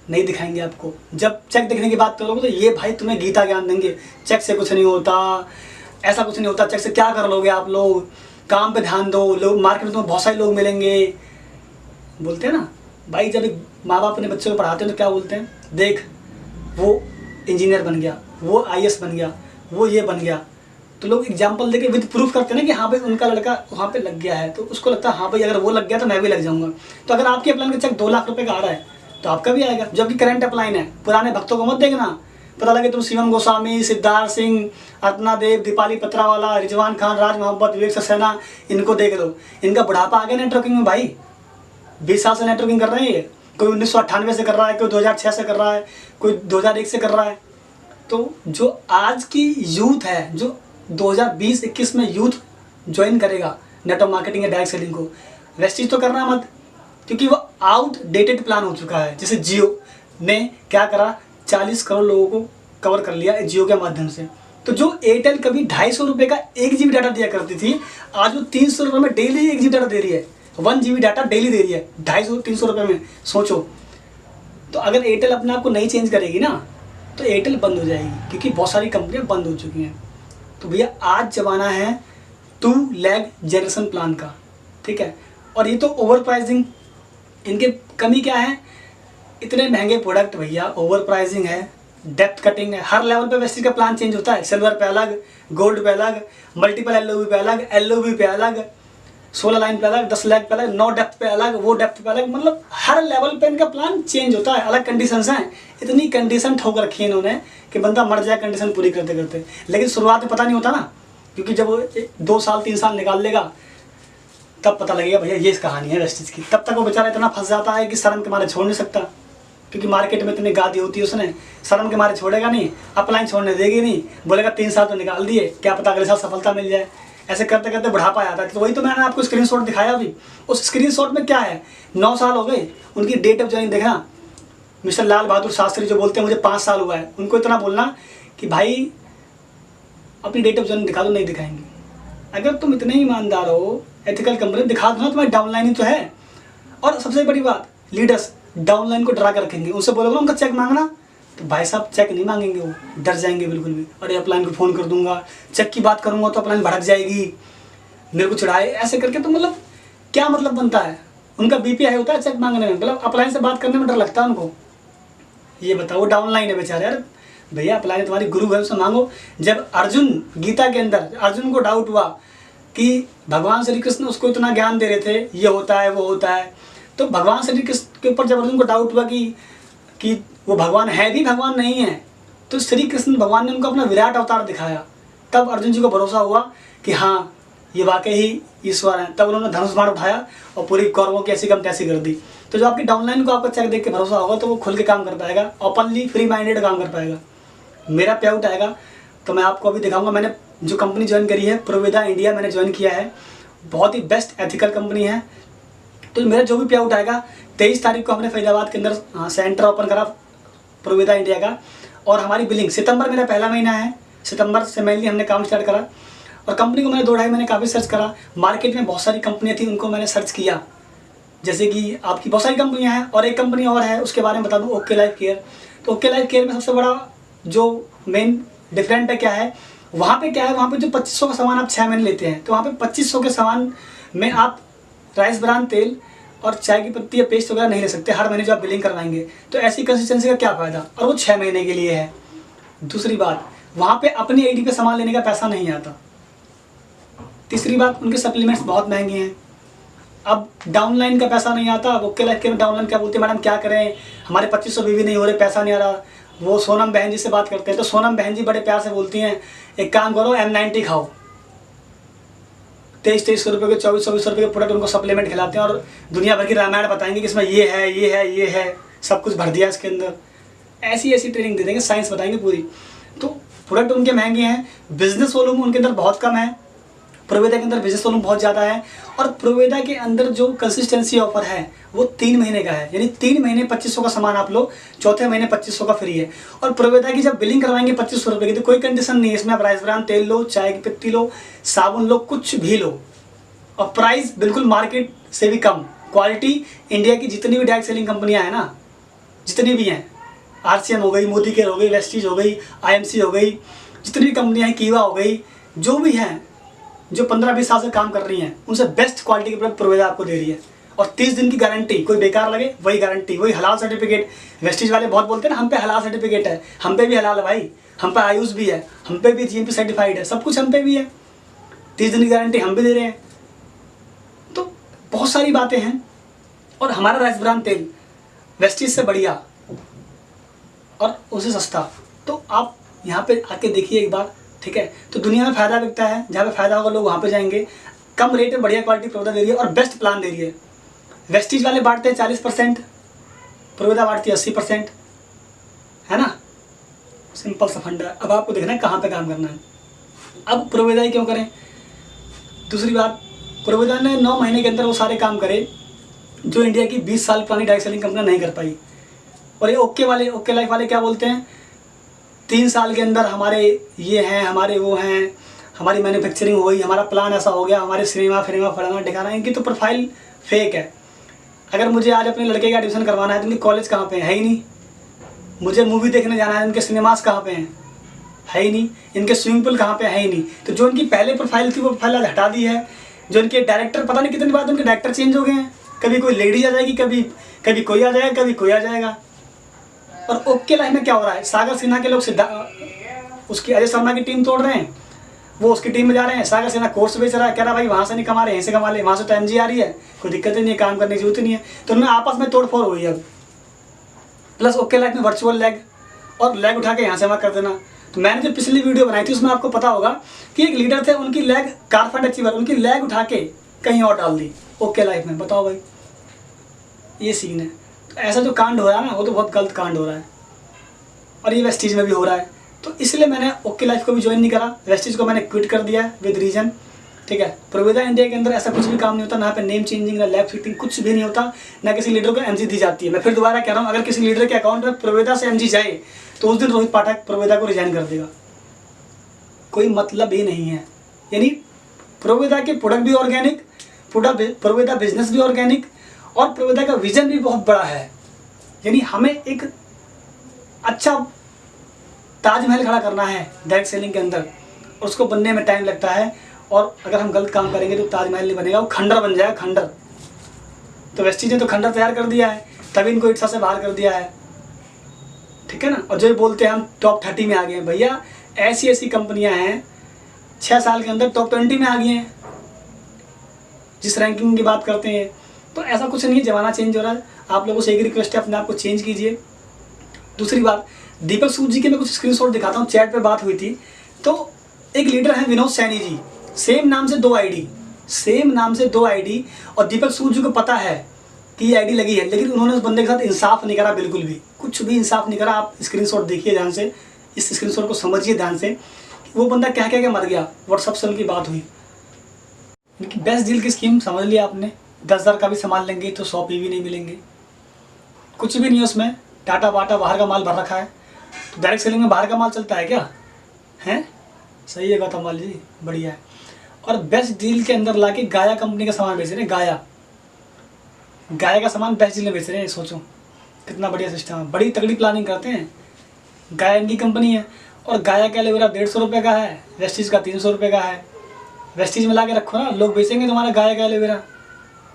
नहीं दिखाएंगे आपको। जब चेक देखने की बात करोगे तो ये भाई तुम्हें गीता ज्ञान देंगे, चेक से कुछ नहीं होता, ऐसा कुछ नहीं होता, चेक से क्या कर लोगे आप लोग, काम पे ध्यान दो, लोग मार्केट में तुम्हें बहुत सारे लोग मिलेंगे। बोलते हैं ना भाई, जब एक माँ बाप अपने बच्चों को पढ़ाते हैं तो क्या बोलते हैं, देख वो इंजीनियर बन गया, वो IAS बन गया, वो ये बन गया। तो लोग एग्जाम्पल देके विद प्रूफ करते हैं ना कि हाँ भाई उनका लड़का वहाँ पे लग गया है, तो उसको लगता है हाँ भाई अगर वो लग गया तो मैं भी लग जाऊँगा। तो अगर आपके अपलाइन का चेक 2 लाख रुपये का आ रहा है तो आपका भी आएगा, जबकि करंट अपलाइन है। पुराने भक्तों को मत देखना, पता लगे तुम शिवम गोस्वामी, सिद्धार्थ सिंह, अर्चना देव, दीपाली पत्रावाला, रिजवान खान, राज मोहम्मद, विवेक सक्सेना, इनको देख लो। इनका बुढ़ापा आ गया नेटवर्किंग में भाई, 20 साल से नेटवर्किंग कर रहे हैं ये। कोई 1998 से कर रहा है, कोई 2006 से कर रहा है, कोई 2001 से कर रहा है। तो जो आज की यूथ है, जो 2020-21 में यूथ ज्वाइन करेगा नेटवर्क मार्केटिंग या डायरेक्ट सेलिंग को, वेस्टीज तो करना मत, क्योंकि वो आउटडेटेड प्लान हो चुका है। जैसे जियो ने क्या करा, 40 करोड़ लोगों को कवर कर लिया जियो के माध्यम से। तो जो एयरटेल कभी 250 रुपये का 1 GB डाटा दिया करती थी, आज वो 300 रुपये में डेली 1 GB डाटा दे रही है, 1 GB डाटा डेली दे रही है 250-300 रुपये में। सोचो, तो अगर एयरटेल अपने आप को नहीं चेंज करेगी ना तो एयरटेल बंद हो जाएगी, क्योंकि बहुत सारी कंपनियां बंद हो चुकी हैं। तो भैया आज ज़माना है 2 लेग जनरेशन प्लान का। ठीक है। और ये तो ओवर प्राइसिंग, इनके कमी क्या है, इतने महंगे प्रोडक्ट भैया, ओवर प्राइसिंग है, डेप्थ कटिंग है, हर लेवल पे वेस्टिज का प्लान चेंज होता है, सिल्वर पे अलग, गोल्ड पे अलग, मल्टीपल एलओवी पे अलग, एलओवी पे अलग, 16 लाइन पे अलग, 10 लाख पे अलग, 9 डेप्थ पे अलग, वो डेप्थ पे अलग, मतलब हर लेवल पे इनका प्लान चेंज होता है, अलग कंडीशंस हैं। इतनी कंडीशन ठोक रखी है इन्होंने कि बंदा मर जाए कंडीशन पूरी करते करते। लेकिन शुरुआत में पता नहीं होता ना, क्योंकि जब वो 2 साल 3 साल निकाल लेगा तब पता लगेगा भैया ये कहानी है वेस्टिज की। तब तक वो बेचारा इतना फंस जाता है कि शर्म के मारे छोड़ नहीं सकता, क्योंकि मार्केट में इतनी गादी होती है, उसने शर्म के मारे छोड़ेगा नहीं, अपलाइन छोड़ने देगी नहीं, बोलेगा 3 साल तो निकाल दिए, क्या पता अगले साल सफलता मिल जाए। ऐसे करते करते बुढ़ापा आता है। तो वही तो मैंने आपको स्क्रीनशॉट दिखाया अभी, उस स्क्रीनशॉट में क्या है, 9 साल हो गए, उनकी डेट ऑफ ज्वाइनिंग देखना, मिस्टर लाल बहादुर शास्त्री जो बोलते हैं मुझे 5 साल हुआ है, उनको इतना बोलना कि भाई अपनी डेट ऑफ ज्वाइनिंग दिखा दो, नहीं दिखाएंगे। अगर तुम इतने ईमानदार हो, एथिकल कंपनी दिखा दो ना, तुम्हारी डाउनलाइन ही तो है। और सबसे बड़ी बात, लीडर्स डाउनलाइन को डरा कर रखेंगे, उनसे बोलोगे ना उनका चेक मांगना, तो भाई साहब चेक नहीं मांगेंगे, वो डर जाएंगे बिल्कुल भी। अरे अपलाइन को फ़ोन कर दूंगा, चेक की बात करूंगा तो अपलाइन भड़क जाएगी, मेरे को चिढ़ाए, ऐसे करके। तो मतलब क्या मतलब बनता है, उनका बीपी हाई होता है चेक मांगने में, मतलब अपलाइन से बात करने में डर लगता है उनको। ये बताओ, वो डाउनलाइन है बेचारे। यार भैया अपलाइन तुम्हारी गुरु है, उससे मांगो। जब अर्जुन गीता के अंदर अर्जुन को डाउट हुआ कि भगवान श्री कृष्ण उसको इतना ज्ञान दे रहे थे, ये होता है वो होता है, तो भगवान श्री कृष्ण के ऊपर जब अर्जुन को डाउट हुआ कि वो भगवान है भी भगवान नहीं है, तो श्री कृष्ण भगवान ने उनको अपना विराट अवतार दिखाया। तब अर्जुन जी को भरोसा हुआ कि हाँ ये वाकई ही ईश्वर हैं। तब उन्होंने धनुष बाण उठाया और पूरी कौरवों की ऐसी कम तैसी कर दी। तो जो आपकी डाउनलाइन को आपका चेक देख के भरोसा होगा, तो वो खुल के काम कर पाएगा, ओपनली फ्री माइंडेड काम कर पाएगा। मेरा पे आउट आएगा तो मैं आपको अभी दिखाऊंगा। मैंने जो कंपनी ज्वाइन करी है, प्रोवेदा इंडिया, मैंने ज्वाइन किया है, बहुत ही बेस्ट एथिकल कंपनी है। तो मेरा जो भी पे आउट आएगा, 23 तारीख को हमने फरीदाबाद के अंदर सेंटर ओपन करा प्रोवेदा इंडिया का। और हमारी बिलिंग, सितंबर मेरा पहला महीना है, सितंबर से मेनली हमने काम स्टार्ट करा। और कंपनी को मैंने 2-2.5 महीने काफ़ी सर्च करा, मार्केट में बहुत सारी कंपनियाँ थी, उनको मैंने सर्च किया। जैसे कि आपकी बहुत सारी कंपनियाँ हैं, और एक कंपनी और है, उसके बारे में बता दूँ, ओके लाइफ केयर। तो ओके लाइफ केयर में सबसे बड़ा जो मेन डिफरेंट है क्या है, वहाँ पे क्या है, वहाँ पे जो 2500 का सामान आप 6 महीने लेते हैं, तो वहाँ पे 2500 के सामान में आप राइस ब्रान तेल और चाय की पत्ती या पेस्ट वगैरह नहीं ले सकते हर महीने जो आप बिलिंग करवाएंगे। तो ऐसी कंसिस्टेंसी का क्या फ़ायदा, और वो 6 महीने के लिए है। दूसरी बात, वहाँ पे अपनी आईडी पे सामान लेने का पैसा नहीं आता। तीसरी बात, उनके सप्लीमेंट्स बहुत महंगे हैं। अब डाउनलाइन का पैसा नहीं आता। अब ओके लाइफ के में डाउनलाइन क्या बोलते हैं, मैडम क्या करें, हमारे 2500 बीवी नहीं हो रहे, पैसा नहीं आ रहा। वो सोनम बहन जी से बात करते हैं, तो सोनम बहन जी बड़े प्यार से बोलती हैं, एक काम करो M90 खाओ। 2300 रुपये के 2400 रुपये के प्रोडक्ट उनको सप्लीमेंट खिलाते हैं, और दुनिया भर की रामायण बताएंगे कि इसमें ये है ये है ये है, सब कुछ भर दिया इसके अंदर। ऐसी ऐसी ट्रेनिंग दे देंगे, साइंस बताएंगे पूरी। तो प्रोडक्ट उनके महंगे हैं, बिजनेस वॉल्यूम उनके अंदर बहुत कम है, प्रोवेदा के अंदर बिजनेस वॉल्यूम बहुत ज़्यादा है। और प्रोवेदा के अंदर जो कंसिस्टेंसी ऑफर है वो 3 महीने का है, यानी 3 महीने 2500 का सामान आप लो, चौथे महीने 2500 का फ्री है। और प्रोवेदा की जब बिलिंग करवाएंगे 2500 रुपये की, तो कोई कंडीशन नहीं है इसमें, आप राइस ब्रान तेल लो, चाय की पत्ती लो, साबुन लो, कुछ भी लो, और प्राइस बिल्कुल मार्केट से भी कम। क्वालिटी, इंडिया की जितनी भी डायरेक्ट सेलिंग कंपनियाँ हैं ना, जितनी भी हैं, RCM हो गई, मोदी केयर हो गई, वेस्टीज हो गई, IMC हो गई, जितनी भी कंपनियाँ हैं, कीवा हो गई, जो भी हैं, जो 15-20 साल से काम कर रही हैं, उनसे बेस्ट क्वालिटी के प्रोडक्ट प्रोवेदा आपको दे रही है। और 30 दिन की गारंटी, कोई बेकार लगे वही गारंटी, वही हलाल सर्टिफिकेट। वेस्टीज वाले बहुत बोलते हैं ना हम पे हलाल सर्टिफिकेट है, हम पे भी हलाल है भाई, हम पे आयुष भी है, हम पे भी GMP सर्टिफाइड है, सब कुछ हम पे भी है, 30 दिन की गारंटी हम भी दे रहे हैं। तो बहुत सारी बातें हैं। और हमारा राइस ब्रान तेल वेस्टीज से बढ़िया और उससे सस्ता। तो आप यहाँ पे आके देखिए एक बार, ठीक है। तो दुनिया में फ़ायदा बिकता है, जहाँ पे फ़ायदा होगा लोग वहाँ पे जाएंगे। कम रेट में बढ़िया क्वालिटी प्रोवेदा दे रही है और बेस्ट प्लान दे रही है। वेस्टीज वाले बांटते हैं 40%, प्रोवेदा बांटती है 80%, है ना। सिंपल सा फंडा। अब आपको देखना है कहाँ पे काम करना है। अब प्रोवेदा ही क्यों करें। दूसरी बात, प्रोवेदा ने 9 महीने के अंदर वो सारे काम करे जो इंडिया की 20 साल पुरानी डायरेक्ट सेलिंग कंपनी नहीं कर पाई। और ये ओके लाइफ वाले क्या बोलते हैं, 3 साल के अंदर हमारे ये हैं, हमारे वो हैं, हमारी मैन्युफैक्चरिंग हो गई, हमारा प्लान ऐसा हो गया, हमारे सिनेमा फलाना ठिकाना। इनकी तो प्रोफाइल फेक है। अगर मुझे आज अपने लड़के का एडमिशन करवाना है तो इनके कॉलेज कहाँ पे है ही नहीं। मुझे मूवी देखने जाना है, इनके सिनेमास कहाँ पे हैं, है ही नहीं। इनके स्विमिंग पूल कहाँ पे है ही नहीं। तो जो इनकी पहले प्रोफाइल थी वो प्रोफाइल आज हटा दी है। जो इनके डायरेक्टर, पता नहीं कितनी बार उनके डायरेक्टर चेंज हो गए हैं, कभी कोई लेडी आ जाएगी, कभी कभी कोई आ जाएगा, कभी कोई आ जाएगा। और ओके लाइफ में क्या हो रहा है, सागर सिन्हा के लोग उसकी अजय शर्मा की टीम तोड़ रहे हैं, वो उसकी टीम में जा रहे हैं। सागर सिन्हा कोर्स बेच रहा है, कह रहा भाई वहाँ से नहीं कमा रहे, यहीं से कमा ले, वहाँ से तो एमजी आ रही है, कोई दिक्कत ही नहीं है, काम करने की जरूरत ही नहीं है। तो उनमें आपस में तोड़ फोड़ हुई है अब। प्लस ओके लाइफ में वर्चुअल लैग, और लैग उठा के यहाँ से वहाँ कर देना। तो मैंने जो पिछली वीडियो बनाई थी उसमें आपको पता होगा कि एक लीडर थे, उनकी लैग कार फंड अचीवर, उनकी लैग उठा के कहीं और डाल दी ओके लाइफ में। बताओ भाई, ये सीन है। तो ऐसा जो कांड हो रहा है ना, वो तो बहुत गलत कांड हो रहा है, और ये वेस्टीज में भी हो रहा है। तो इसलिए मैंने ओके लाइफ को भी ज्वाइन नहीं करा, वेस्टीज को मैंने क्विट कर दिया विद रीजन। ठीक है, प्रोविदा इंडिया के अंदर ऐसा कुछ भी काम नहीं होता, ना पे नेम चेंजिंग, ना लैब फिटिंग, कुछ भी नहीं होता, ना किसी लीडर को एमजी दी जाती है। मैं फिर दोबारा कह रहा हूँ, अगर किसी लीडर के अकाउंट में प्रोविदा से एमजी जाए तो उस दिन रोहित पाठक प्रोविदा को रिजाइन कर देगा, कोई मतलब ही नहीं है। यानी प्रोविदा के प्रोडक्ट भी ऑर्गेनिक, प्रोविदा बिजनेस भी ऑर्गेनिक, और प्रोविदा का विजन भी बहुत बड़ा है। यानी हमें एक अच्छा ताजमहल खड़ा करना है डायरेक्ट सेलिंग के अंदर, उसको बनने में टाइम लगता है, और अगर हम गलत काम करेंगे तो ताजमहल नहीं बनेगा, वो खंडर बन जाएगा, खंडर। तो वेस्टीज ने तो खंडर तैयार कर दिया है, तभी इनको इट्सा से बाहर कर दिया है। ठीक है ना। और जो ये बोलते हैं हम टॉप 30 में आ गए हैं, भैया ऐसी ऐसी कंपनियां हैं 6 साल के अंदर टॉप 20 में आ गई हैं, जिस रैंकिंग की बात करते हैं। तो ऐसा कुछ नहीं है, ज़माना चेंज हो रहा है। आप लोगों से एक रिक्वेस्ट है, अपने आप को चेंज कीजिए। दूसरी बात, दीपक सूद जी के मैं कुछ स्क्रीनशॉट दिखाता हूँ, चैट पे बात हुई थी। तो एक लीडर है विनोद सैनी जी, सेम नाम से 2 आईडी, सेम नाम से 2 आईडी, और दीपक सूद जी को पता है कि ये आईडी लगी है, लेकिन उन्होंने उस बंदे के साथ इंसाफ नहीं करा, बिल्कुल भी कुछ भी इंसाफ नहीं करा। आप स्क्रीनशॉट देखिए ध्यान से, इस स्क्रीनशॉट को समझिए ध्यान से, वो बंदा क्या कह के मर गया। व्हाट्सअप से उनकी बात हुई, उनकी बेस्ट डील की स्कीम समझ लिया आपने, 10,000 का भी सामान लेंगे तो 100 पीवी नहीं मिलेंगे, कुछ भी नहीं है उसमें, टाटा बाटा बाहर का माल भर रखा है। तो डायरेक्ट सेलिंग में बाहर का माल चलता है क्या? हैं, सही है गौतम वाली जी, बढ़िया है। और बेस्ट डील के अंदर लाके गाया कंपनी का सामान बेच रहे हैं, गाया का सामान बेस्ट डील में बेच रहे हैं। सोचो कितना बढ़िया सिस्टम है, बड़ी तगड़ी प्लानिंग करते हैं। गाया इनकी कंपनी है, और गाया का एलोवेरा 150 रुपये का है, वेस्टीज का 300 रुपये का है। वेस्टीज में ला के रखो ना, लोग बेचेंगे तुम्हारा गाया का एलोवेरा।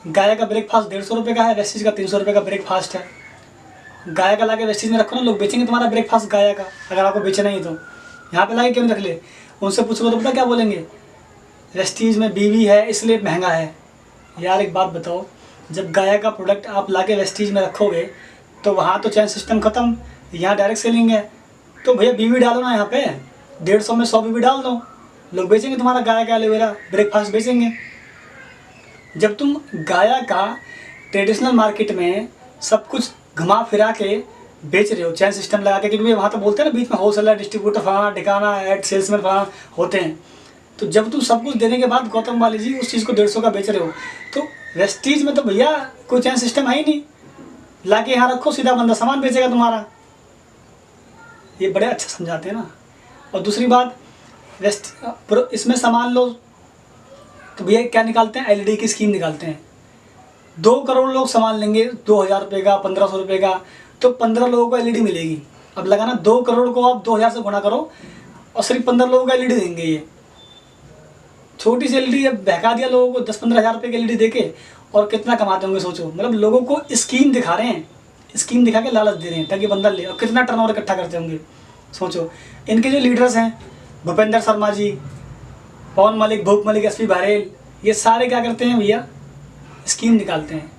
गाया का ब्रेकफास्ट 150 रुपये का है, वेस्टीज का 300 रुपये का ब्रेकफास्ट है। गाया का ला के वेस्टीज में रखो ना, लोग बेचेंगे तुम्हारा ब्रेकफास्ट गाया का, अगर आपको बेचना ही तो यहाँ पे ला के क्यों रख ले। उनसे पूछोगे तो पता क्या बोलेंगे, वेस्टीज में बीवी है इसलिए महंगा है। यार एक बात बताओ, जब गाया का प्रोडक्ट आप ला के वेस्टीज में रखोगे तो वहाँ तो चैन सिस्टम ख़त्म, यहाँ डायरेक्ट सेलिंग है। तो भैया बीवी डालो ना यहाँ पे, 150 में 100 बीवी डाल दो, लोग बेचेंगे तुम्हारा गाया का एलोवेरा ब्रेकफास्ट बेचेंगे। जब तुम गाया का ट्रेडिशनल मार्केट में सब कुछ घुमा फिरा के बेच रहे हो, चैन सिस्टम लगा के, क्योंकि वहाँ तो बोलते हैं ना बीच में होलसेलर, डिस्ट्रीब्यूटर, फलाना ठिकाना, एड सेल्समैन फलाना होते हैं। तो जब तुम सब कुछ देने के बाद गौतम वाली जी उस चीज़ को 150 का बेच रहे हो, तो वेस्टीज में तो भैया कोई चैन सिस्टम है ही नहीं, ला के यहाँ रखो, सीधा बंदा सामान बेचेगा तुम्हारा। ये बड़े अच्छा समझाते हैं ना। और दूसरी बात, इसमें सामान लो तो भैया क्या निकालते हैं, एलईडी की स्कीम निकालते हैं। 2 करोड़ लोग सामान लेंगे 2,000 रुपये का, 1,500 रुपये का, तो 15 लोगों को एलईडी मिलेगी। अब लगाना 2 करोड़ को आप 2,000 से गुणा करो, और सिर्फ 15 लोगों को एलईडी देंगे। ये छोटी सी एलईडी अब बहका दिया लोगों को 10-15 हज़ार रुपये की एलईडी देके, और कितना कमाते होंगे सोचो। मतलब लोगों को स्कीम दिखा रहे हैं, स्कीम दिखा के लालच दे रहे हैं ताकि बंदा ले, और कितना टर्नओवर इकट्ठा करते होंगे सोचो। इनके जो लीडर्स हैं, भूपेंद्र शर्मा जी, पवन मलिक, भूप मलिक, एसपी बहरेल, ये सारे क्या करते हैं भैया, स्कीम निकालते हैं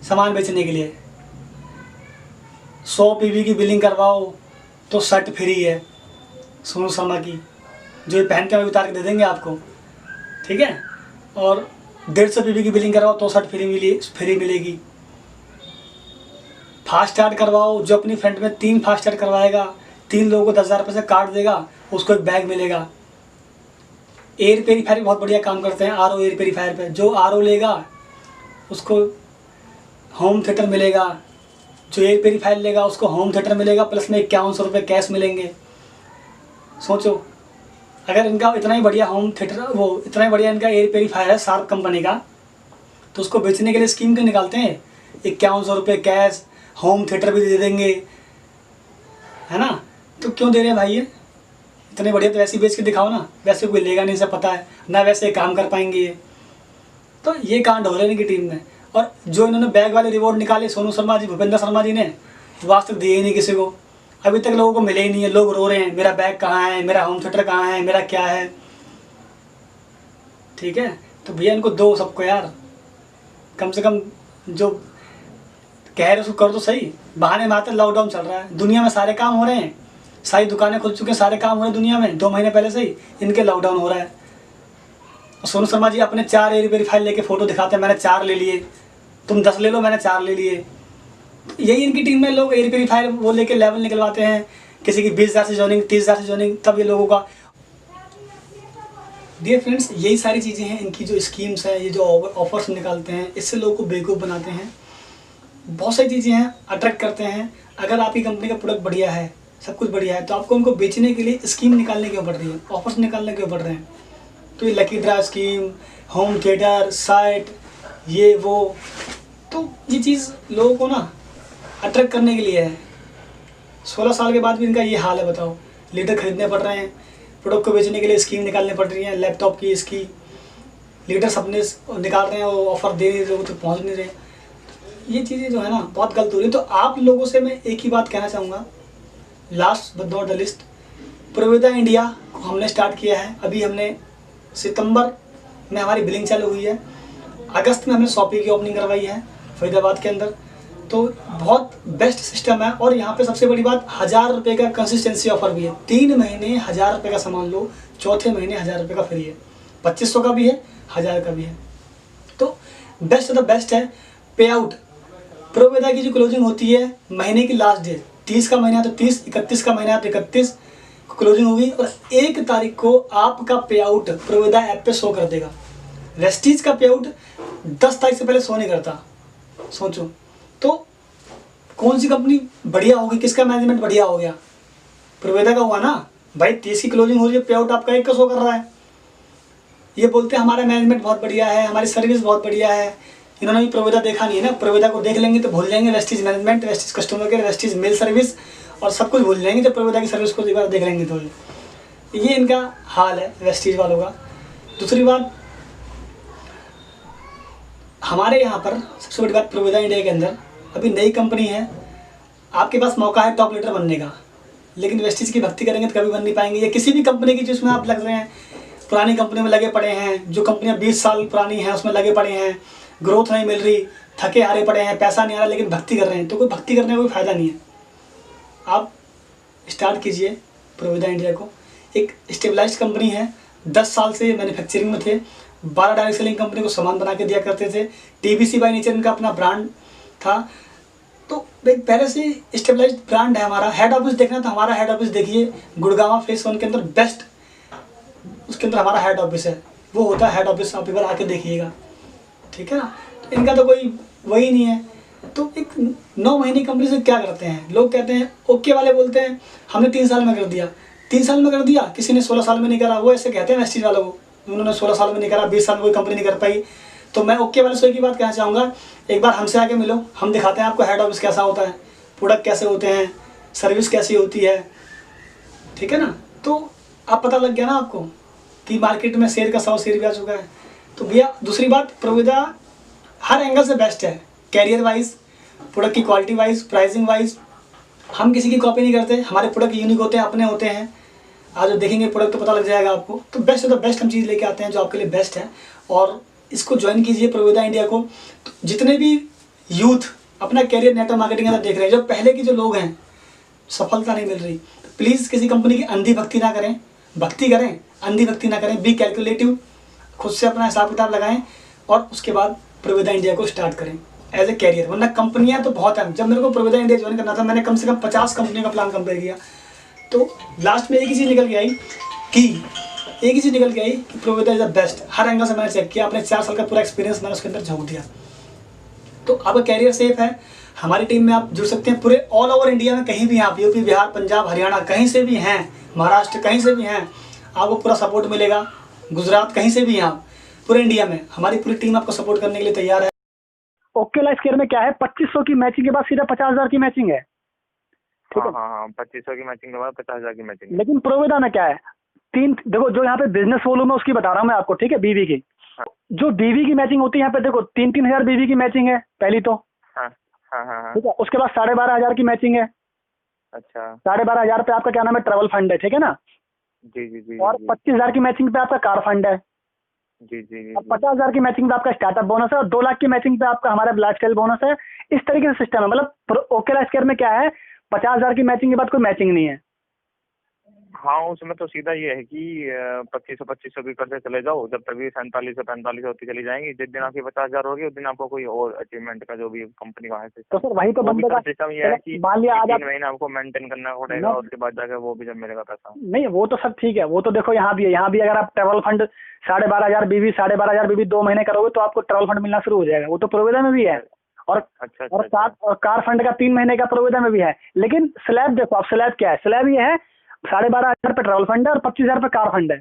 सामान बेचने के लिए। 100 पीवी की बिलिंग करवाओ तो शर्ट फ्री है सोनू शर्मा की, जो ये पहन के हमें उतार के दे देंगे आपको, ठीक है। और 150 पीवी की बिलिंग करवाओ तो शर्ट फ्री मिलेगी। फास्ट चार्ज करवाओ, जो अपनी फ्रंट में 3 फास्ट चार्ज करवाएगा, 3 लोगों को 10,000 रुपये से काट देगा, उसको एक बैग मिलेगा। एयर प्योरीफायर बहुत बढ़िया काम करते हैं, आरओ एयर प्योरीफायर पे, जो आरओ लेगा उसको होम थिएटर मिलेगा, जो एयर प्योरीफायर लेगा उसको होम थिएटर मिलेगा, प्लस में 5100 रुपये कैश मिलेंगे। सोचो अगर इनका इतना ही बढ़िया होम थिएटर, वो इतना ही बढ़िया इनका एयर प्योरीफायर है शार्प कंपनी का, तो उसको बेचने के लिए स्कीम क्यों निकालते हैं। 5100 रुपये कैश, होम थिएटर भी दे देंगे, है ना। तो क्यों दे रहे हैं भाई ये इतने बढ़िया, तो वैसे ही बेच के दिखाओ ना, वैसे कोई लेगा नहीं, सब पता है ना, वैसे काम कर पाएंगे ये। तो ये कांड हो रहे हैं इनकी टीम में। और जो इन्होंने बैग वाले रिवॉर्ड निकाले सोनू शर्मा जी, भूपेंद्र शर्मा जी ने, वो आज तक दिए ही नहीं किसी को। अभी तक लोगों को मिले ही नहीं है। लोग रो रहे हैं, मेरा बैग कहाँ है, मेरा होम थिएटर कहाँ है, मेरा क्या है। ठीक है, तो भैया इनको दो सबको यार, कम से कम जो कह रहे उसको करो तो सही। बहाने में आते लॉकडाउन चल रहा है, दुनिया में सारे काम हो रहे हैं, सारी दुकानें खुल चुके हैं, सारे काम हो रहे हैं दुनिया में 2 महीने पहले से ही, इनके लॉकडाउन हो रहा है। और सोनू शर्मा जी अपने 4 एयरवेरी फाइल लेके फोटो दिखाते हैं, मैंने 4 ले लिए, तुम 10 ले लो, मैंने 4 ले लिए। यही इनकी टीम में लोग एयरवेरी फाइल वो लेके लेवल निकलवाते हैं, किसी की 20,000 से जॉइनिंग, 30,000 से जॉइनिंग, तब ये लोगों का। डियर फ्रेंड्स, यही सारी चीज़ें हैं इनकी जो स्कीम्स है, ये जो ऑफर्स निकालते हैं, इससे लोगों को बेवकूफ़ बनाते हैं। बहुत सारी चीज़ें हैं, अट्रैक्ट करते हैं। अगर आपकी कंपनी का प्रोडक्ट बढ़िया है, सब कुछ बढ़िया है, तो आपको उनको बेचने के लिए स्कीम निकालने क्यों पड़ रही है, ऑफर्स निकालने क्यों पड़ रहे हैं। तो ये lucky draw scheme, home theatre, site, ये वो, तो ये चीज़ लोगों को ना अट्रैक्ट करने के लिए है। 16 साल के बाद भी इनका ये हाल है, बताओ। लीडर खरीदने पड़ रहे हैं, प्रोडक्ट को बेचने के लिए स्कीम निकालने पड़ रही है, लैपटॉप की, इसकी लीडर्स अपने निकाल रहे हैं, वो ऑफर दे रहे, लोगों तक पहुँच नहीं रहे। ये चीज़ें जो है ना बहुत गलत हो रही है। तो आप लोगों से मैं एक ही बात कहना चाहूँगा, last but not the least, प्रोविदा इंडिया को हमने स्टार्ट किया है। अभी हमने सितंबर में हमारी बिलिंग चालू हुई है, अगस्त में हमने शॉपी की ओपनिंग करवाई है फरीदाबाद के अंदर। तो बहुत बेस्ट सिस्टम है। और यहाँ पे सबसे बड़ी बात, 1000 रुपये का कंसिस्टेंसी ऑफर भी है। 3 महीने 1000 रुपये का सामान लो, चौथे महीने 1000 रुपये का फ्री है, 2500 का भी है, 1000 का भी है। तो बेस्ट द बेस्ट है। पे आउट प्रोविदा की जो क्लोजिंग होती है महीने की लास्ट डे, 30 का महीना तो 30, 31 का महीना तो 31 क्लोजिंग होगी, और 1 तारीख को आपका पे आउट प्रोविदा ऐप पे शो कर देगा। वेस्टीज का पे आउट 10 तारीख से पहले शो नहीं करता। सोचो तो कौन सी कंपनी बढ़िया होगी, किसका मैनेजमेंट बढ़िया हो गया। प्रोविदा का हुआ ना भाई, 30 की क्लोजिंग हो रही है, पे आउट आपका 1 का शो कर रहा है। ये बोलते हैं हमारा मैनेजमेंट बहुत बढ़िया है, हमारी सर्विस बहुत बढ़िया है। इन्होंने भी प्रोविदा देखा नहीं है ना, प्रोविदा को देख लेंगे तो भूल जाएंगे Vestige management, Vestige customer care, Vestige mail service, और सब कुछ भूल जाएंगे जब प्रोविदा की सर्विस को एक बार देख लेंगे तो। ये इनका हाल है वेस्टीज वालों का। दूसरी बात, हमारे यहाँ पर सबसे बड़ी बात, प्रोविदा इंडिया के अंदर अभी नई कंपनी है, आपके पास मौका है टॉप लीडर बनने का, लेकिन वेस्टीज की भक्ति करेंगे तो कभी बन नहीं पाएंगे। या किसी भी कंपनी की जिसमें आप लग रहे हैं, पुरानी कंपनी में लगे पड़े हैं, जो कंपनियाँ 20 साल पुरानी हैं उसमें लगे पड़े हैं, ग्रोथ नहीं मिल रही, थके हारे पड़े हैं, पैसा नहीं आ रहा, लेकिन भक्ति कर रहे हैं, तो कोई भक्ति करने का कोई फ़ायदा नहीं है। आप स्टार्ट कीजिए प्रोविदा इंडिया को। एक स्टेबलाइज्ड कंपनी है, 10 साल से मैन्युफैक्चरिंग में थे, 12 डायरेक्ट सेलिंग कंपनी को सामान बना के दिया करते थे। TBC बाय नेचर इनका अपना ब्रांड था। तो पहले से स्टेबलाइज्ड ब्रांड है हमारा। हेड ऑफिस देखना तो हमारा हेड ऑफिस देखिए, गुड़गांव फेस 1 के अंदर बेस्ट, उसके अंदर हमारा हेड ऑफिस है, वो होता है हेड ऑफिस, आप एक बार आके देखिएगा, ठीक है ना। तो इनका तो कोई वही नहीं है। तो एक 9 महीने कंपनी से क्या करते हैं, लोग कहते हैं ओके वाले बोलते हैं हमने 3 साल में कर दिया, 3 साल में कर दिया, किसी ने 16 साल में नहीं करा, वो ऐसे कहते हैं वेस्टीज वालों को, उन्होंने 16 साल में नहीं करा, 20 साल में कोई कंपनी नहीं कर पाई। तो मैं ओके वाले से की बात कहना चाहूँगा, एक बार हमसे आके मिलो, हम दिखाते हैं आपको हेड ऑफिस कैसा होता है, प्रोडक्ट कैसे होते हैं, सर्विस कैसी होती है, ठीक है ना। तो आप पता लग गया ना आपको कि मार्केट में शेयर का 100 शेयर भी आ चुका है। तो भैया दूसरी बात, प्रोविदा हर एंगल से बेस्ट है, कैरियर वाइज, प्रोडक्ट की क्वालिटी वाइज, प्राइसिंग वाइज। हम किसी की कॉपी नहीं करते, हमारे प्रोडक्ट यूनिक होते हैं, अपने होते हैं। आज देखेंगे प्रोडक्ट तो पता लग जाएगा आपको। तो बेस्ट ऑफ द बेस्ट हम चीज़ लेके आते हैं जो आपके लिए बेस्ट है, और इसको ज्वाइन कीजिए प्रोविदा इंडिया को। तो जितने भी यूथ अपना कैरियर नेटवर्क मार्केटिंग अंदर देख रहे हैं, जो पहले के जो लोग हैं सफलता नहीं मिल रही, तो प्लीज़ किसी कंपनी की अंधी भक्ति ना करें, भक्ति करें, अंधी भक्ति ना करें। बी कैलकुलेटिव, खुद से अपना हिसाब किताब लगाएं, और उसके बाद प्रोविदा इंडिया को स्टार्ट करें एज ए कैरियर। वरना कंपनियां तो बहुत हैं। जब मेरे को प्रोविदा इंडिया ज्वाइन करना था, मैंने कम से कम 50 कंपनियों का प्लान कंपेयर किया, तो लास्ट में एक ही चीज़ निकल के आई कि प्रोविदा इज द बेस्ट। हर एंगल से मैंने चेक किया, अपने 4 साल का पूरा एक्सपीरियंस मैंने उसके अंदर झोंक दिया। तो आपका कैरियर सेफ है, हमारी टीम में आप जुड़ सकते हैं। पूरे ऑल ओवर इंडिया में कहीं भी आप, यूपी, बिहार, पंजाब, हरियाणा, कहीं से भी हैं, महाराष्ट्र, कहीं से भी हैं, आपको पूरा सपोर्ट मिलेगा। गुजरात, कहीं से भी हैं आप, पूरे इंडिया में हमारी पूरी टीम आपको सपोर्ट करने के लिए तैयार है। ओके लाइफ केयर में क्या है, 2500 की मैचिंग के बाद सीधा 50,000 की मैचिंग है, ठीक है। हाँ, 2500 की मैचिंग के बाद 50,000 की मैचिंग। लेकिन प्रोविदा में क्या है, 3 देखो, जो यहाँ पे बिजनेस वॉल्यूम है उसकी बता रहा हूँ मैं आपको, ठीक है, BV की हाँ जो बीवी की मैचिंग होती है यहाँ पे देखो 3-3 हजार बीवी की मैचिंग है पहली तो, हाँ हाँ हाँ हाँ। ठीक है। उसके बाद 12,500 की मैचिंग है। अच्छा 12,500 पे आपका क्या नाम है ट्रैवल फंड है, ठीक है ना। जी जी जी और जी 25,000 की मैचिंग पे आपका कार फंड है। जी जी जी और जी। 50,000 की मैचिंग पे आपका स्टार्टअप बोनस है। और 2 लाख की मैचिंग पे आपका हमारा लाइफ स्टाइल बोनस है। इस तरीके से सिस्टम है। मतलब ओके लाइफ केयर में क्या है, 50,000 की मैचिंग के बाद कोई मैचिंग नहीं है। हाँ उसमें तो सीधा ये है कि 2500 की करते चले जाओ, जब तक भी 47 होती चली जाएंगी। जिस दिन आपकी 50,000 होगी उस दिन आपको कोई और अचीवमेंट का जो भी कंपनी का है तो सर वही तो वो भी बंदे का सर सिस्टम ये है कि मान लिया आज 3 महीने आपको मेंटेन करना पड़ेगा, नहीं उसके बाद जाकर वो भी जब मिलेगा पैसा। नहीं, वो तो सब ठीक है। वो तो देखो यहाँ भी है। यहाँ भी अगर आप ट्रैवल फंड 12,500 बीवी 12,500 बीवी 2 महीने करोगे तो आपको ट्रैवल फंड मिलना शुरू हो जाएगा। वो तो प्रोविजन में भी है। और अच्छा और अच्छा अच्छा। कार फंड का 3 महीने का प्रोविजन में भी है। लेकिन स्लैब देखो आप, स्लैब क्या है, स्लैब ये है 12,500 पे ट्रैवल फंड है और 25,000 पे कार फंड है,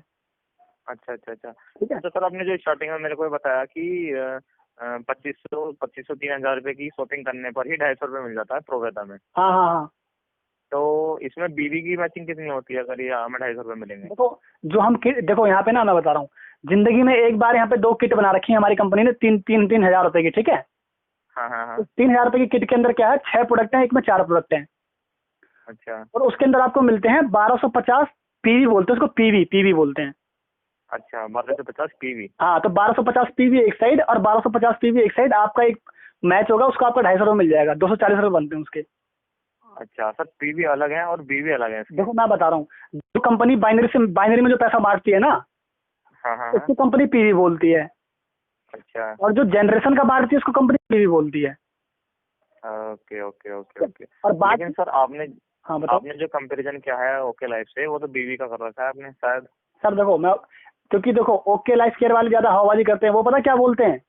अच्छा अच्छा अच्छा। ठीक है। तो सर आपने जो स्टार्टिंग में मेरे को बताया कि 2500 3,000 रुपए की शॉपिंग करने पर ही 250 रुपये मिल जाता है प्रोवेदा में। हाँ हाँ हाँ। तो इसमें बीवी की मैचिंग कितनी होती है अगर ये हमें 250 रुपये मिलेंगे? देखो जो हम किट देखो यहाँ पे ना, मैं बता रहा हूँ, जिंदगी में एक बार यहाँ पे 2 किट बना रखी है हमारी कंपनी ने, 3,000 रुपए की, ठीक है। हाँ हाँ हाँ। तो 3,000 रुपए की किट के अंदर क्या है, 6 प्रोडक्ट हैं, एक में 4 प्रोडक्ट हैं। अच्छा और उसके अंदर आपको मिलते हैं 1250 पीवी, बोलते हैं उसको, पीवी बोलते हैं। अच्छा 1250 पीवी। हाँ, तो 1250 पीवी एक साइड और 1250 पीवी एक साइड, आपका एक मैच होगा, उसको आपका 250 रुपये मिल जाएगा। 240 रुपये बनते हैं उसके। अच्छा सर पीवी अलग है और बीवी अलग है इसके? देखो मैं बता रहा हूँ, जो कंपनी बाइनरी में जो पैसा बांटती है ना, हाँ हाँ हाँ। उसको कंपनी पीवी बोलती है। अच्छा और जो जनरेशन का बांटती है उसको कंपनी पीवी बोलती है। Okay okay okay okay. और बात, लेकिन सर हाँ बताओ। आपने जो कंपैरिजन किया है ओके लाइफ से, वो तो बीवी का कर रखा है आपने शायद। सर देखो मैं, क्योंकि देखो ओके लाइफ केयर वाले ज्यादा हवाबाजी करते हैं। वो पता क्या बोलते हैं,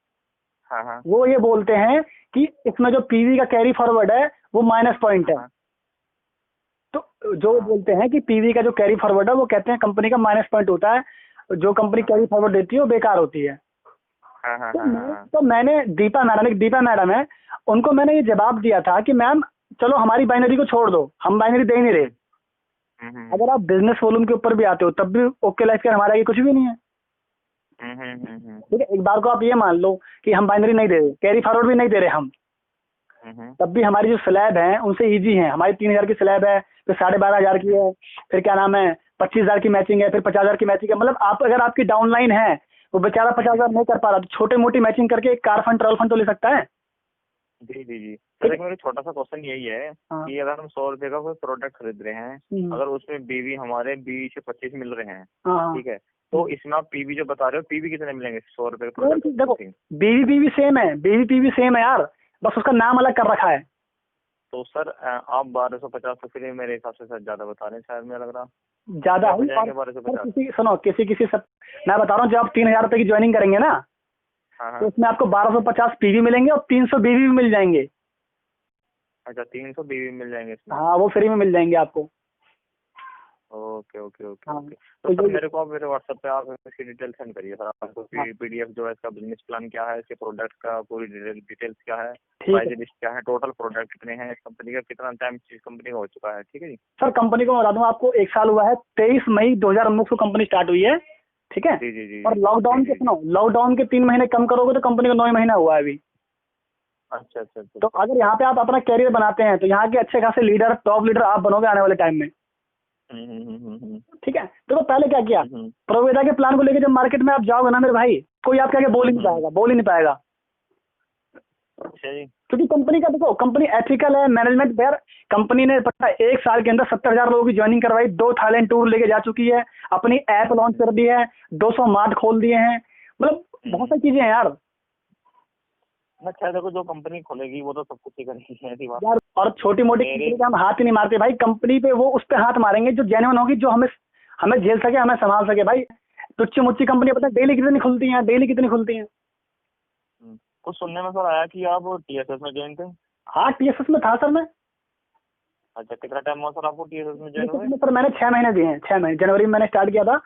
हाँ हाँ वो ये बोलते हैं कि इसमें जो पीवी का कैरी फॉरवर्ड है वो माइनस पॉइंट है। हाँ तो जो बोलते हैं कि पीवी का जो कैरी फॉरवर्ड है वो कहते हैं कंपनी का माइनस पॉइंट होता है, जो कंपनी कैरी फॉरवर्ड देती है वो बेकार होती है। हाँ हाँ तो हाँ हाँ। तो मैंने दीपा मैडम है, उनको मैंने ये जवाब दिया था कि मैम चलो हमारी बाइनरी को छोड़ दो, हम बाइनरी दे ही नहीं रहे। अगर आप बिजनेस वॉल्यूम के ऊपर भी आते हो तब भी ओके लाइफ केयर हमारे आगे कुछ भी नहीं है, ठीक है। एक बार को आप ये मान लो कि हम बाइनरी नहीं दे रहे, कैरी फॉरवर्ड भी नहीं दे रहे हम, तब भी हमारी जो स्लैब है उनसे इजी है। हमारी 3,000 की स्लैब है, फिर 12,500 की है, फिर क्या नाम है 25,000 की मैचिंग है, फिर 50,000 की मैचिंग है। मतलब आप अगर आपकी डाउनलाइन है, वो बेचारा 50,000 नहीं कर पा रहा, तो छोटे मोटी मैचिंग करके एक कार फंड ट्रैवल फंड तो ले सकता है। जी जी जी। सर एक मेरा छोटा सा क्वेश्चन यही है हाँ। कि अगर हम 100 रुपए का कोई प्रोडक्ट खरीद रहे हैं, अगर उसमें बीवी हमारे 20 से 25 मिल रहे हैं, हाँ ठीक है, तो इसमें आप पीवी जो बता रहे हो, पीवी कितने मिलेंगे 100 रुपए के देखो, प्रोडक्ट? बीवी सेम है, बीवी सेम है यार, बस उसका नाम अलग कर रखा है। तो सर आप 1250 तो फिर मेरे हिसाब से सर ज्यादा बता रहे हैं, शायद मुझे लग रहा ज्यादा हो है। जाएंगे और 1250। सुनो, किसी सब, मैं बता रहा हूँ, जब आप 3,000 रुपए की ज्वाइनिंग करेंगे ना, हाँ तो हाँ। उसमें आपको 1250 पीवी मिलेंगे और 300 बीवी भी मिल जाएंगे। अच्छा 300 बीवी मिल जाएंगे इसमें? हाँ, वो फ्री में मिल जाएंगे आपको। ओके ओके ओके हाँ, ओके। तो तो सर ये मेरे को आप मेरे व्हाट्सएप पे आप इसकी डिटेल सेंड करिए सर। आपको पीडीएफ जो है इसका बिजनेस प्लान क्या है, इसके प्रोडक्ट का पूरी डिटेल्स क्या है, ठीक है प्राइस लिस्ट क्या है, टोटल प्रोडक्ट कितने हैं, इस कंपनी का कितना टाइम इस कंपनी का हो चुका है, ठीक है जी। सर। कंपनी को मैं बता दूं आपको, 1 साल हुआ है, 23 मई 2019 को कंपनी स्टार्ट हुई है, ठीक है। जी जी जी। और लॉकडाउन के, सुनो, लॉकडाउन के 3 महीने कम करोगे तो कंपनी को 9 महीना हुआ है अभी। अच्छा अच्छा अच्छा। तो अगर यहाँ पे आप अपना कैरियर बनाते हैं तो यहाँ के अच्छे खासे लीडर, टॉप लीडर आप बनोगे आने वाले टाइम में, ठीक है। देखो पहले क्या किया, प्रोवेदा के प्लान को लेकर जब मार्केट में आप जाओगे ना मेरे भाई, कोई आपके आगे बोल ही नहीं पाएगा। अच्छा जी। क्योंकि कंपनी का देखो, कंपनी एथिकल है, मैनेजमेंट यार। कंपनी ने पता है 1 साल के अंदर 70,000 लोगों की ज्वाइनिंग करवाई, 2 थाईलैंड टूर लेके जा चुकी है, अपनी ऐप लॉन्च कर दी है, 200 मार्ट खोल दिए हैं, मतलब बहुत सारी चीजें हैं यार। अच्छा देखो जो कंपनी खोलेगी वो तो सब कुछ ही करेगी, ऐसी बात यार और छोटी मोटी कंपनी पे हम हाथ ही नहीं मारते भाई। कंपनी पे वो उस पे हाथ मारेंगे जो जेन्युइन होगी, जो हमें हमें झेल सके, हमें संभाल सके भाई। टुच्ची मुच्ची कंपनी पता है डेली कितनी खुलती हैं। कुछ सुनने में सर आया कि आप टीएसएस में ज्वाइन थे? हाँ, टीएसएस में था सर मैं। अच्छा कितना टाइम हुआ सर आपको टीएसएस में ज्वाइन हुए? सर मैंने 6 महीने दिए हैं, 6 महीने। जनवरी में मैंने स्टार्ट किया था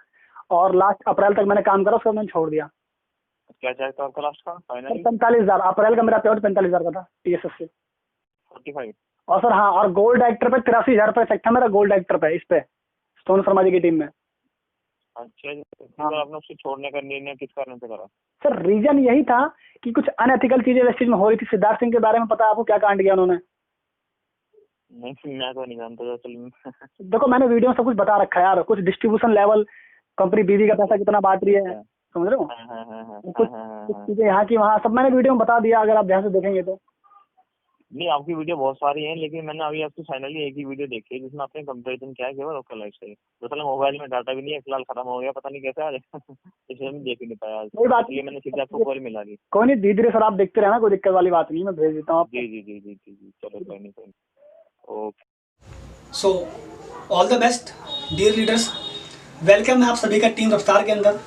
और लास्ट अप्रैल तक मैंने काम करा, उसके बाद मैंने छोड़ दिया। क्या चाहिए था आपका लास्ट का फाइनली? 45,000 अप्रैल का मेरा पेमेंट 45,000 का था टीएसएस से। 45। और सर हाँ, और गोल्ड एक्टर पे 83,000 रुपये सेक्टर मेरा, गोल्ड एक्टर पे, इस पे सोनू शर्मा जी की टीम में। अच्छा जी, तो हाँ। फिर आपने उससे छोड़ने का निर्णय किस कारण से करा? सर रीजन यही था कि कुछ अनएथिकल चीजें वेस्टेज में हो रही थी। सिद्धार्थ सिंह के बारे में पता है आपको क्या कांड किया उन्होंने? नहीं, मैं तो नहीं जानता था चल। देखो मैंने वीडियो में सब कुछ बता रखा है यार, कुछ डिस्ट्रीब्यूशन लेवल, कंपनी बीवी का पैसा कितना बांट रही है, समझ रहे हो? कुछ कुछ चीजें यहाँ की वहाँ सब मैंने वीडियो में बता दिया, अगर आप ध्यान से देखेंगे तो। नहीं, आपकी वीडियो बहुत सारी हैं, लेकिन मैंने अभी आपकी फाइनली एक ही वीडियो देखी है जिसमें आपने कंपैरिजन किया है केवल ओके लाइफ से। दरअसल मोबाइल में डाटा भी नहीं है फिलहाल, खत्म हो गया, पता नहीं कैसे आज इसलिए मैं देख ही नहीं पाया आज, कोई बात इसलिए मैंने सीधे आपको कॉल मिला दी। कोई नहीं, धीरे धीरे सर आप देखते रहना, कोई दिक्कत वाली बात नहीं, मैं भेज देता हूँ आपको। जी जी जी जी जी जी, चलो कोई नहीं, okay. So all the best dear leaders, welcome है आप सभी का टीम रफ्तार के अंदर।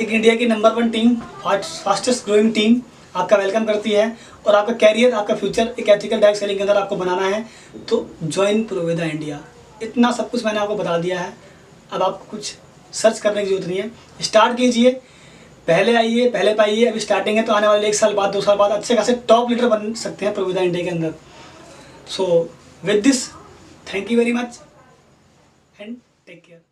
एक इंडिया की number 1 team, fastest growing team आपका वेलकम करती है, और आपका कैरियर, आपका फ्यूचर एक एथिकल डायरेक्ट सेलिंग के अंदर आपको बनाना है तो ज्वाइन प्रोवेदा इंडिया। इतना सब कुछ मैंने आपको बता दिया है, अब आपको कुछ सर्च करने की जरूरत नहीं है, स्टार्ट कीजिए, पहले आइए, पहले पाइए। अभी स्टार्टिंग है तो आने वाले 1 साल बाद 2 साल बाद अच्छे खासे टॉप लीडर बन सकते हैं प्रोवेदा इंडिया के अंदर। So with this, thank you very much and take care.